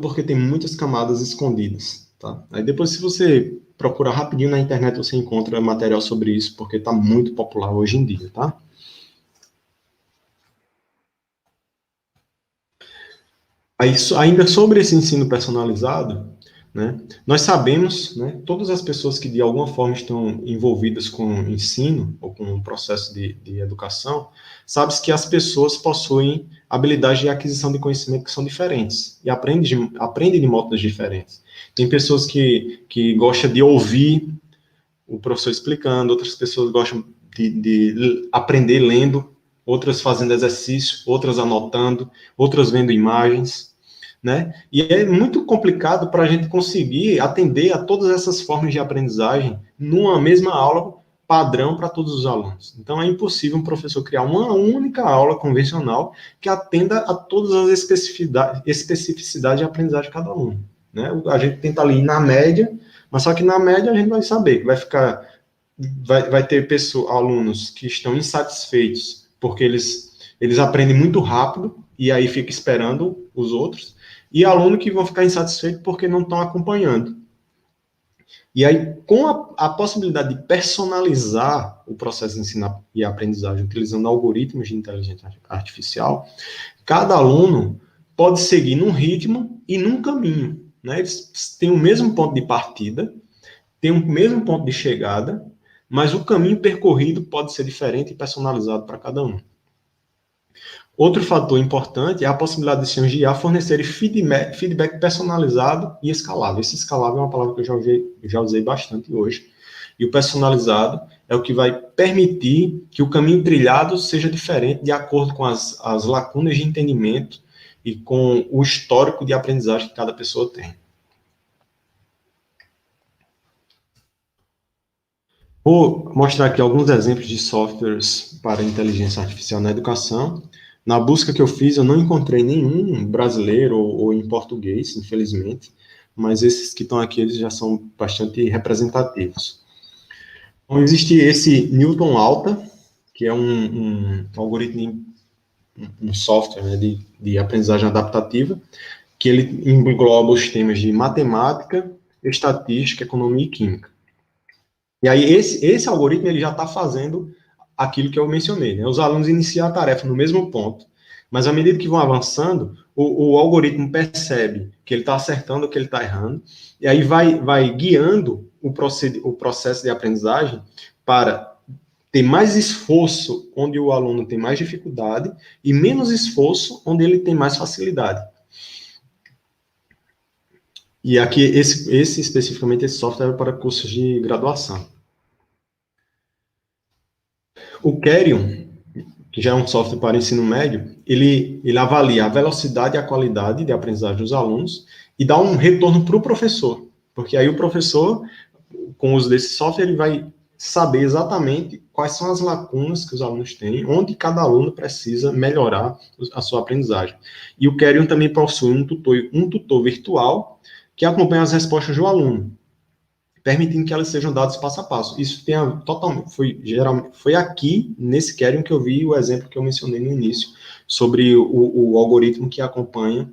Speaker 2: porque tem muitas camadas escondidas, tá? Aí depois, se você procurar rapidinho na internet, você encontra material sobre isso, porque está muito popular hoje em dia, tá? Ainda sobre esse ensino personalizado, né, nós sabemos, né, todas as pessoas que de alguma forma estão envolvidas com ensino ou com um processo de educação, sabem que as pessoas possuem habilidades de aquisição de conhecimento que são diferentes e aprendem de modos diferentes. Tem pessoas que gostam de ouvir o professor explicando, outras pessoas gostam de aprender lendo, outras fazendo exercício, outras anotando, outras vendo imagens, né? E é muito complicado para a gente conseguir atender a todas essas formas de aprendizagem numa mesma aula padrão para todos os alunos. Então, é impossível um professor criar uma única aula convencional que atenda a todas as especificidades de aprendizagem de cada aluno, né? A gente tenta ali ir na média, mas só que na média a gente vai saber que vai ter alunos que estão insatisfeitos porque eles aprendem muito rápido e aí fica esperando os outros, e alunos que vão ficar insatisfeitos porque não estão acompanhando. E aí, com a possibilidade de personalizar o processo de ensino e aprendizagem utilizando algoritmos de inteligência artificial, cada aluno pode seguir num ritmo e num caminho, né? Eles têm o mesmo ponto de partida, têm o mesmo ponto de chegada, mas o caminho percorrido pode ser diferente e personalizado para cada um. Outro fator importante é a possibilidade de sistemas de IA fornecerem feedback personalizado e escalável. Esse escalável é uma palavra que eu já usei bastante hoje. E o personalizado é o que vai permitir que o caminho trilhado seja diferente de acordo com as lacunas de entendimento e com o histórico de aprendizagem que cada pessoa tem. Vou mostrar aqui alguns exemplos de softwares para inteligência artificial na educação. Na busca que eu fiz, eu não encontrei nenhum brasileiro ou em português, infelizmente, mas esses que estão aqui, eles já são bastante representativos. Então, existe esse Newton Alta, que é um algoritmo, um software, né, de aprendizagem adaptativa, que ele engloba os temas de matemática, estatística, economia e química. E aí, esse algoritmo ele já está fazendo aquilo que eu mencionei, né? Os alunos iniciam a tarefa no mesmo ponto, mas à medida que vão avançando, o algoritmo percebe que ele está acertando ou que ele está errando, e aí vai guiando o processo de aprendizagem para ter mais esforço onde o aluno tem mais dificuldade e menos esforço onde ele tem mais facilidade. E aqui, especificamente, esse software é para cursos de graduação. O Kerion, que já é um software para ensino médio, ele avalia a velocidade e a qualidade de aprendizagem dos alunos e dá um retorno para o professor, porque aí o professor, com o uso desse software, ele vai saber exatamente quais são as lacunas que os alunos têm, onde cada aluno precisa melhorar a sua aprendizagem. E o Kerion também possui um tutor virtual que acompanha as respostas do aluno, permitindo que elas sejam dadas passo a passo. Isso foi aqui, nesse Kerion, que eu vi o exemplo que eu mencionei no início, sobre o algoritmo que acompanha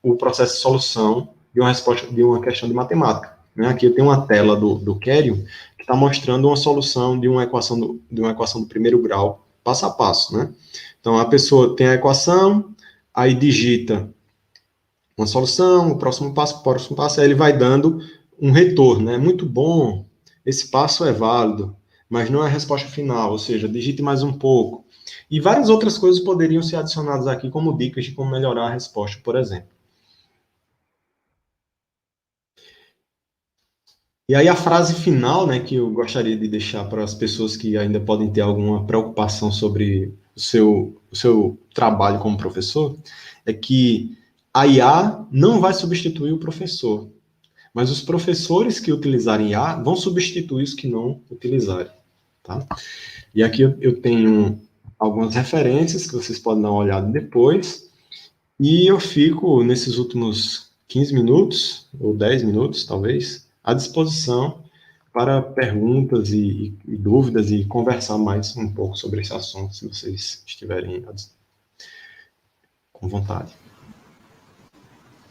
Speaker 2: o processo de solução de uma resposta de uma questão de matemática. Né? Aqui eu tenho uma tela do Kerion que está mostrando uma solução de uma equação do primeiro grau, passo a passo. Né? Então, a pessoa tem a equação, aí digita uma solução, o próximo passo, aí ele vai dando um retorno, né? Muito bom, esse passo é válido, mas não é a resposta final, ou seja, digite mais um pouco. E várias outras coisas poderiam ser adicionadas aqui como dicas de como melhorar a resposta, por exemplo. E aí a frase final, né, que eu gostaria de deixar para as pessoas que ainda podem ter alguma preocupação sobre o seu trabalho como professor, é que a IA não vai substituir o professor, mas os professores que utilizarem IA vão substituir os que não utilizarem, tá? E aqui eu tenho algumas referências que vocês podem dar uma olhada depois, e eu fico, nesses últimos 15 minutos, ou 10 minutos, talvez, à disposição para perguntas e dúvidas e conversar mais um pouco sobre esse assunto, se vocês estiverem com vontade.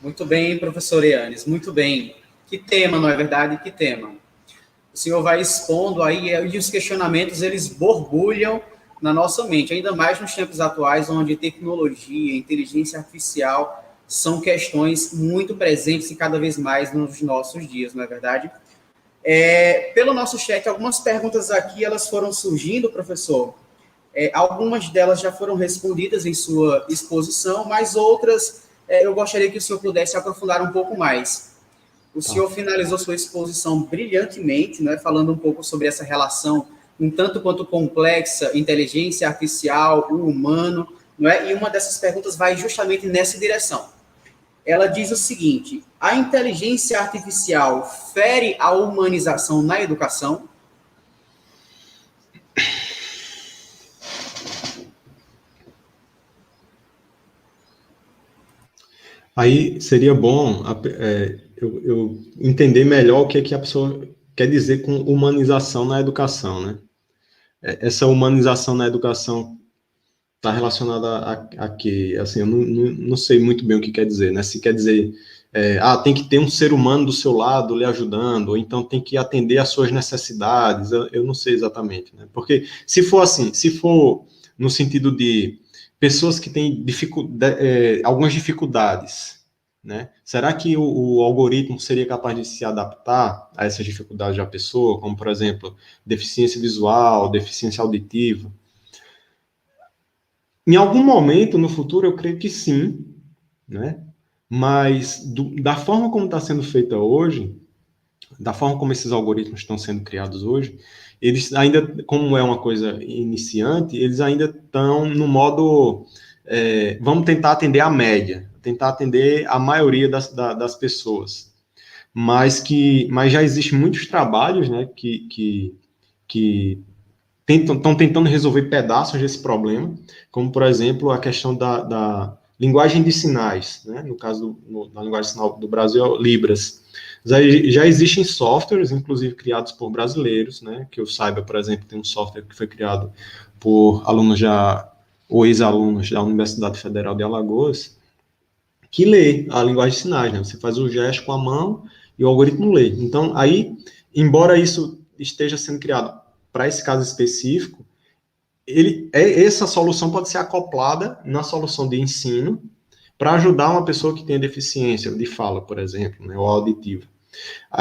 Speaker 1: Muito bem, professor Yannis, muito bem. Que tema, não é verdade? Que tema. O senhor vai expondo aí, e os questionamentos, eles borbulham na nossa mente, ainda mais nos tempos atuais, onde tecnologia, inteligência artificial são questões muito presentes e cada vez mais nos nossos dias, não é verdade? Pelo nosso chat, algumas perguntas aqui, elas foram surgindo, professor. Algumas delas já foram respondidas em sua exposição, mas outras eu gostaria que o senhor pudesse aprofundar um pouco mais. O senhor finalizou sua exposição brilhantemente, né, falando um pouco sobre essa relação um tanto quanto complexa, inteligência artificial, o humano, não é? E uma dessas perguntas vai justamente nessa direção. Ela diz o seguinte: a inteligência artificial fere a humanização na educação?
Speaker 2: Aí seria bom eu entender melhor o que é que a pessoa quer dizer com humanização na educação, né? Essa humanização na educação está relacionada a quê? Assim, eu não sei muito bem o que quer dizer, né? Se quer dizer, tem que ter um ser humano do seu lado lhe ajudando, ou então tem que atender às suas necessidades, eu não sei exatamente, né? Porque se for assim, se for no sentido de pessoas que têm algumas dificuldades, né? Será que o algoritmo seria capaz de se adaptar a essas dificuldades da pessoa, como, por exemplo, deficiência visual, deficiência auditiva? Em algum momento no futuro, eu creio que sim, né? Mas da forma como está sendo feita hoje, da forma como esses algoritmos estão sendo criados hoje, eles ainda, como é uma coisa iniciante, eles ainda estão no modo, vamos tentar atender a média, tentar atender a maioria das pessoas. Mas já existem muitos trabalhos, né, que estão tentando resolver pedaços desse problema, como, por exemplo, a questão da linguagem de sinais, né? No caso da linguagem de sinal do Brasil, Libras. Já existem softwares, inclusive criados por brasileiros, né? Que eu saiba, por exemplo, tem um software que foi criado por alunos ou ex-alunos da Universidade Federal de Alagoas, que lê a linguagem de sinais, né? Você faz o gesto com a mão e o algoritmo lê. Então, aí, embora isso esteja sendo criado para esse caso específico, essa solução pode ser acoplada na solução de ensino para ajudar uma pessoa que tem deficiência de fala, por exemplo, né, ou auditiva.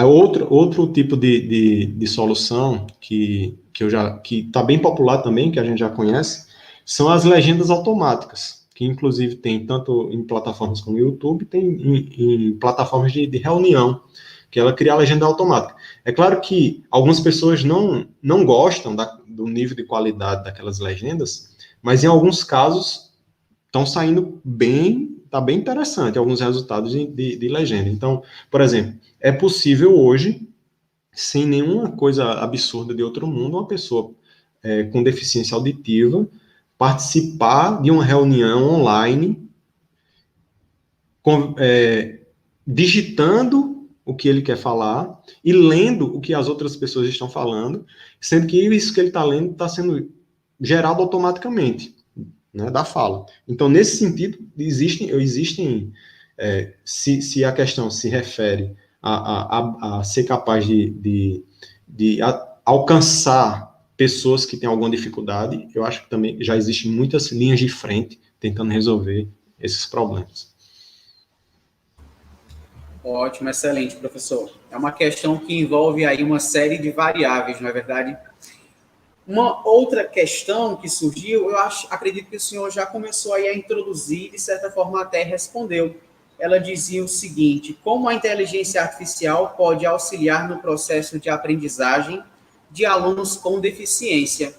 Speaker 2: Outro tipo de solução que está bem popular também, que a gente já conhece, são as legendas automáticas, que inclusive tem tanto em plataformas como o YouTube, tem em plataformas de reunião, que ela cria a legenda automática. É claro que algumas pessoas não gostam do nível de qualidade daquelas legendas, mas em alguns casos estão saindo bem, está bem interessante alguns resultados de legenda. Então, por exemplo, é possível hoje, sem nenhuma coisa absurda de outro mundo, uma pessoa com deficiência auditiva participar de uma reunião online digitando o que ele quer falar e lendo o que as outras pessoas estão falando, sendo que isso que ele está lendo está sendo gerado automaticamente, né, da fala. Então, nesse sentido, existem se a questão se refere a ser capaz de alcançar pessoas que têm alguma dificuldade, eu acho que também já existem muitas linhas de frente tentando resolver esses problemas.
Speaker 1: Ótimo, excelente, professor. É uma questão que envolve aí uma série de variáveis, não é verdade? Uma outra questão que surgiu, acredito que o senhor já começou aí a introduzir, de certa forma até respondeu. Ela dizia o seguinte: como a inteligência artificial pode auxiliar no processo de aprendizagem de alunos com deficiência?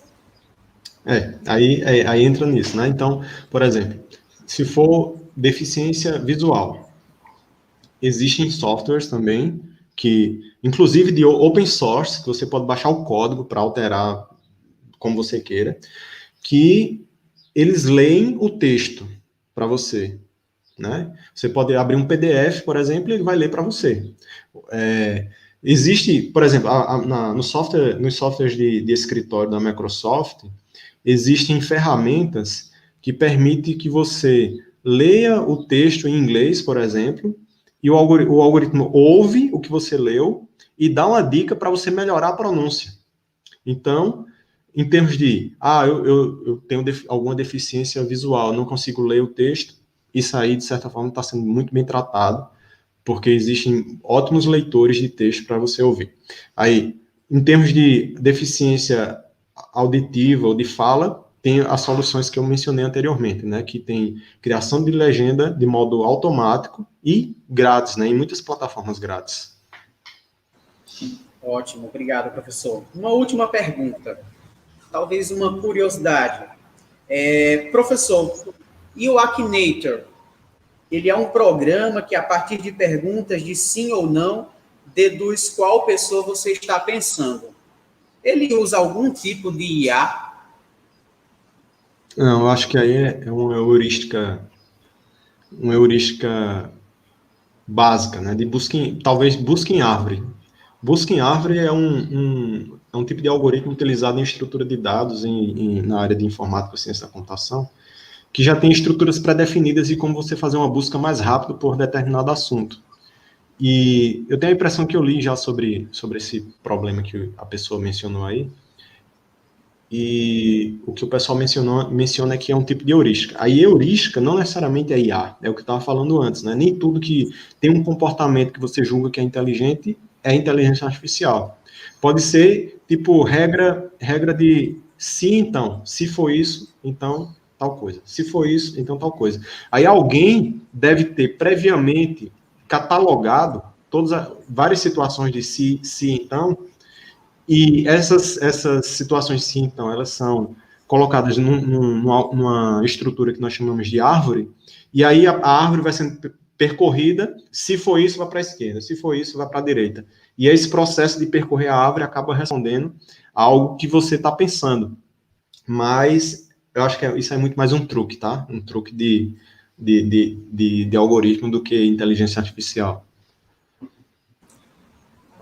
Speaker 2: Aí entra nisso, né? Então, por exemplo, se for deficiência visual, existem softwares também, inclusive de open source, que você pode baixar o código para alterar como você queira, que eles leem o texto para você, né? Você pode abrir um PDF, por exemplo, e ele vai ler para você. Existe, por exemplo, nos softwares de escritório da Microsoft, existem ferramentas que permitem que você leia o texto em inglês, por exemplo, e o algoritmo ouve o que você leu e dá uma dica para você melhorar a pronúncia. Então, em termos de, eu tenho alguma deficiência visual, não consigo ler o texto, isso aí, de certa forma, está sendo muito bem tratado, porque existem ótimos leitores de texto para você ouvir. Aí, em termos de deficiência auditiva ou de fala, tem as soluções que eu mencionei anteriormente, né, que tem criação de legenda de modo automático e grátis, né, em muitas plataformas grátis.
Speaker 1: Ótimo, obrigado, professor. Uma última pergunta, talvez uma curiosidade. Professor, e o Akinator? Ele é um programa que, a partir de perguntas de sim ou não, deduz qual pessoa você está pensando. Ele usa algum tipo de IA?
Speaker 2: Não, eu acho que aí é uma heurística básica, né? Talvez busca em árvore. Busca em árvore é um tipo de algoritmo utilizado em estrutura de dados na área de informática e ciência da computação, que já tem estruturas pré-definidas de como você fazer uma busca mais rápido por determinado assunto. E eu tenho a impressão que eu li já sobre esse problema que a pessoa mencionou aí, e o que o pessoal menciona é que é um tipo de heurística. A heurística não necessariamente é IA, é o que eu estava falando antes, né? Nem tudo que tem um comportamento que você julga que é inteligente é inteligência artificial. Pode ser, tipo, regra de se então, se for isso, então tal coisa. Se for isso, então tal coisa. Aí alguém deve ter previamente catalogado várias situações de se então, e essas situações, sim, então, elas são colocadas numa estrutura que nós chamamos de árvore, e aí a árvore vai sendo percorrida, se for isso, vai para a esquerda, se for isso, vai para a direita. E esse processo de percorrer a árvore acaba respondendo a algo que você está pensando. Mas eu acho que isso é muito mais um truque, tá? Um truque de algoritmo do que inteligência artificial.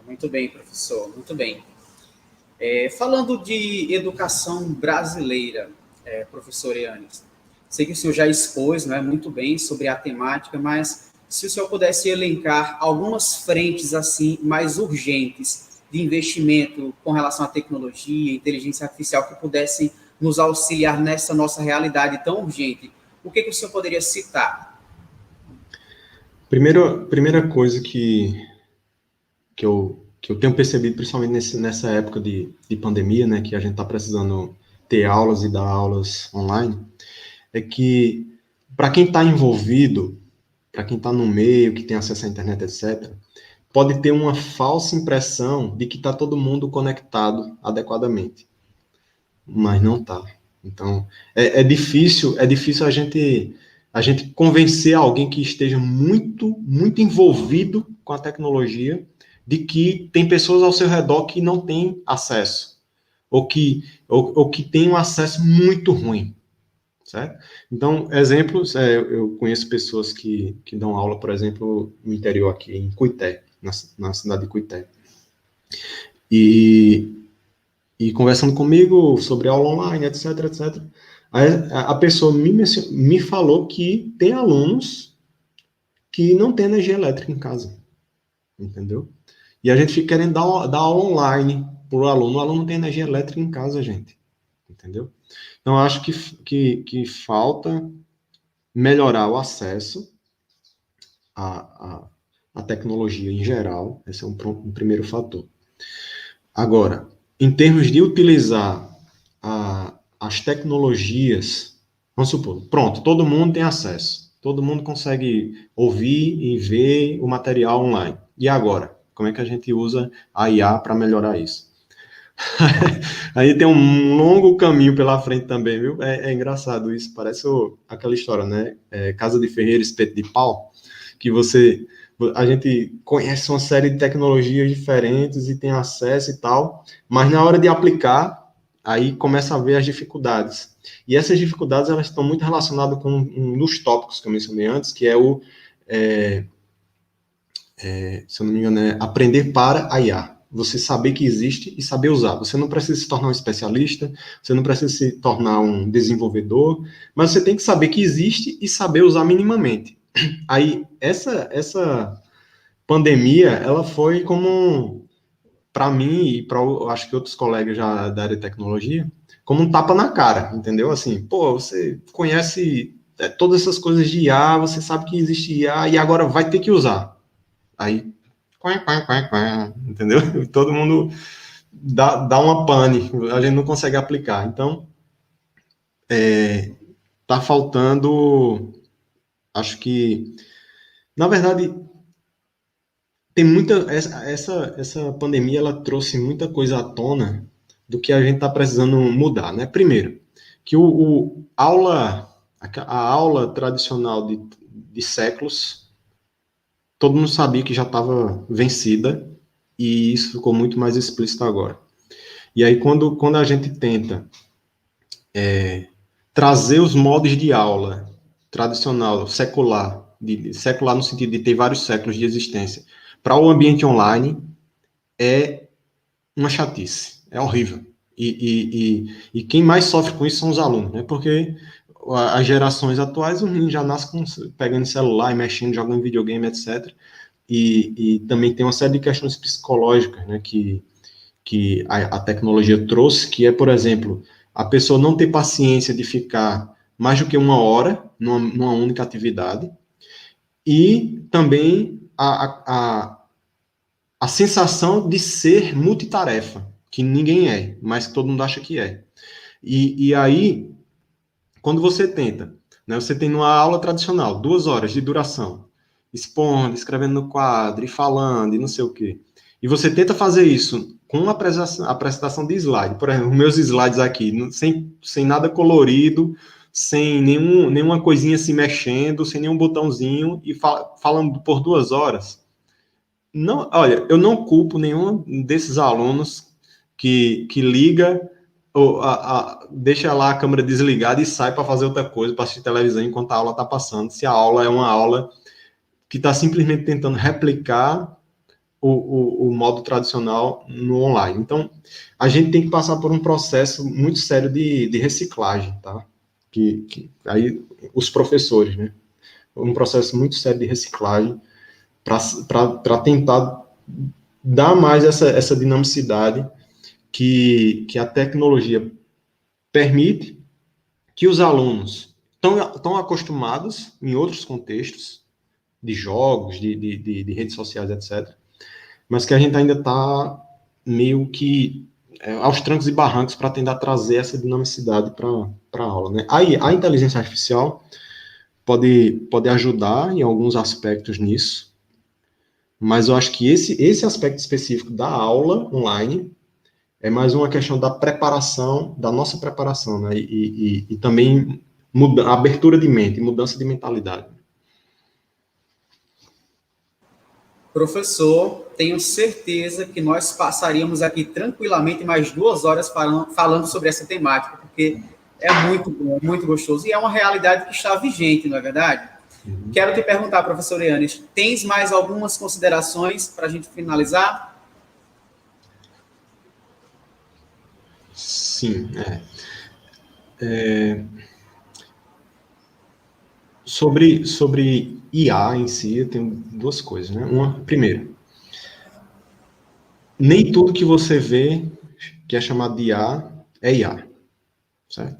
Speaker 1: Muito bem, professor, muito bem. Falando de educação brasileira, professor Yannis, sei que o senhor já expôs, não é, muito bem sobre a temática, mas se o senhor pudesse elencar algumas frentes assim mais urgentes de investimento com relação à tecnologia, inteligência artificial, que pudessem nos auxiliar nessa nossa realidade tão urgente, o que o senhor poderia citar?
Speaker 2: Primeira coisa que eu tenho percebido, principalmente nessa época de pandemia, né, que a gente está precisando ter aulas e dar aulas online, é que, para quem está envolvido, para quem está no meio, que tem acesso à internet, etc., pode ter uma falsa impressão de que está todo mundo conectado adequadamente, mas não está. Então, é difícil a gente convencer alguém que esteja muito envolvido com a tecnologia de que tem pessoas ao seu redor que não têm acesso, ou que têm um acesso muito ruim, certo? Então, exemplos, eu conheço pessoas que dão aula, por exemplo, no interior aqui, em Cuité, na cidade de Cuité. E conversando comigo sobre aula online, etc, etc. A pessoa me falou que tem alunos que não têm energia elétrica em casa, entendeu? E a gente fica querendo dar aula online para o aluno não tem energia elétrica em casa, gente, entendeu? Então, eu acho que falta melhorar o acesso à tecnologia em geral, esse é um primeiro fator. Agora, em termos de utilizar as tecnologias, vamos supor, pronto, todo mundo tem acesso, todo mundo consegue ouvir e ver o material online. E agora? Como é que a gente usa a IA para melhorar isso? Aí tem um longo caminho pela frente também, viu? É engraçado isso, parece aquela história, né? Casa de ferreiro, espeto de pau, que a gente conhece uma série de tecnologias diferentes e tem acesso e tal, mas na hora de aplicar, aí começa a ver as dificuldades. E essas dificuldades, elas estão muito relacionadas com um dos tópicos que eu mencionei antes, que é se eu não me engano, é aprender para a IA. Você saber que existe e saber usar. Você não precisa se tornar um especialista, você não precisa se tornar um desenvolvedor, mas você tem que saber que existe e saber usar minimamente. Aí, essa pandemia, ela foi como, para mim e para, acho que outros colegas já da área de tecnologia, como um tapa na cara, entendeu? Assim, pô, você conhece todas essas coisas de IA, você sabe que existe IA e agora vai ter que usar. Aí, entendeu? Todo mundo dá uma pane, a gente não consegue aplicar. Então, tá faltando, acho que, na verdade, tem muita, essa pandemia, ela trouxe muita coisa à tona do que a gente está precisando mudar, né? Primeiro, que a aula tradicional de séculos, todo mundo sabia que já estava vencida, e isso ficou muito mais explícito agora. E aí, quando a gente tenta trazer os modos de aula tradicional, secular, secular no sentido de ter vários séculos de existência, para o ambiente online, é uma chatice, é horrível. E quem mais sofre com isso são os alunos, né? Porque as gerações atuais, os meninos já nascem pegando celular e mexendo, jogando videogame, etc. E também tem uma série de questões psicológicas, né, que a tecnologia trouxe, que é, por exemplo, a pessoa não ter paciência de ficar mais do que uma hora numa única atividade, e também a sensação de ser multitarefa, que ninguém é, mas que todo mundo acha que é. E aí, quando você tenta, né, você tem uma aula tradicional, 2 horas de duração, expondo, escrevendo no quadro, e falando, e não sei o quê. E você tenta fazer isso com uma apresentação de slide. Por exemplo, os meus slides aqui, sem nada colorido, sem nenhuma coisinha se mexendo, sem nenhum botãozinho, e falando por 2 horas. Não, olha, eu não culpo nenhum desses alunos que liga, ou deixa lá a câmera desligada e sai para fazer outra coisa, para assistir televisão enquanto a aula está passando. Se a aula é uma aula que está simplesmente tentando replicar o modo tradicional no online. Então, a gente tem que passar por um processo muito sério de reciclagem, tá? Aí, os professores, né? Um processo muito sério de reciclagem para tentar dar mais essa dinamicidade que a tecnologia permite, que os alunos estão acostumados em outros contextos, de jogos, de redes sociais, etc., mas que a gente ainda está meio que aos trancos e barrancos para tentar trazer essa dinamicidade para a aula, né? Aí, a inteligência artificial pode ajudar em alguns aspectos nisso, mas eu acho que esse aspecto específico da aula online é mais uma questão da preparação, da nossa preparação, né? E também abertura de mente, mudança de mentalidade.
Speaker 1: Professor, tenho certeza que nós passaríamos aqui tranquilamente mais 2 horas falando sobre essa temática, porque é muito bom, muito gostoso, e é uma realidade que está vigente, não é verdade? Uhum. Quero te perguntar, professor Yannis, tens mais algumas considerações para a gente finalizar?
Speaker 2: Sim, Sobre IA em si, eu tenho 2 coisas, né? Primeiro, nem tudo que você vê que é chamado de IA é IA, certo?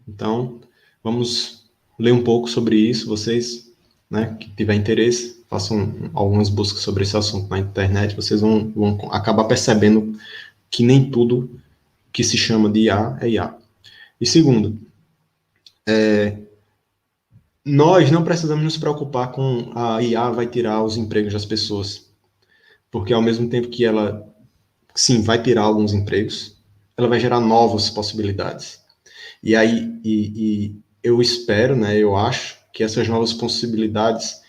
Speaker 2: Então, vamos ler um pouco sobre isso. Vocês, né, que tiver interesse, façam algumas buscas sobre esse assunto na internet, vocês vão acabar percebendo que nem tudo que se chama de IA é IA. E segundo, nós não precisamos nos preocupar com a IA vai tirar os empregos das pessoas, porque ao mesmo tempo que ela, sim, vai tirar alguns empregos, ela vai gerar novas possibilidades. E aí, eu espero, né, eu acho que essas novas possibilidades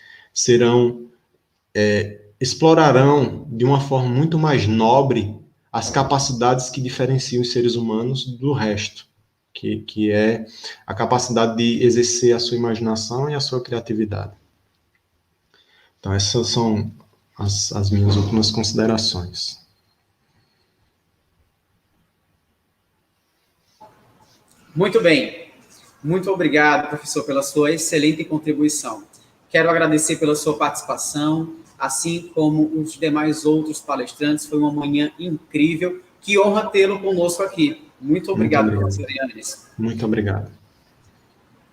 Speaker 2: explorarão de uma forma muito mais nobre as capacidades que diferenciam os seres humanos do resto, que é a capacidade de exercer a sua imaginação e a sua criatividade. Então, essas são as minhas últimas considerações.
Speaker 1: Muito bem. Muito obrigado, professor, pela sua excelente contribuição. Quero agradecer pela sua participação, assim como os demais outros palestrantes. Foi uma manhã incrível. Que honra tê-lo conosco aqui. Muito obrigado, professor Yannis.
Speaker 2: Muito obrigado.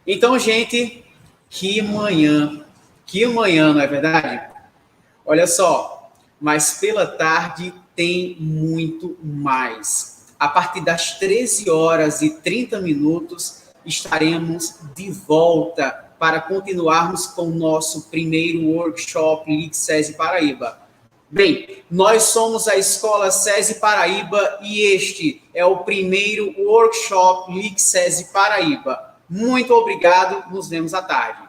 Speaker 1: Então, gente, que manhã, não é verdade? Olha só, mas pela tarde tem muito mais. A partir das 13h30, estaremos de volta para continuarmos com o nosso primeiro workshop Ligue SESI Paraíba. Bem, nós somos a Escola SESI Paraíba e este é o primeiro workshop Ligue SESI Paraíba. Muito obrigado, nos vemos à tarde.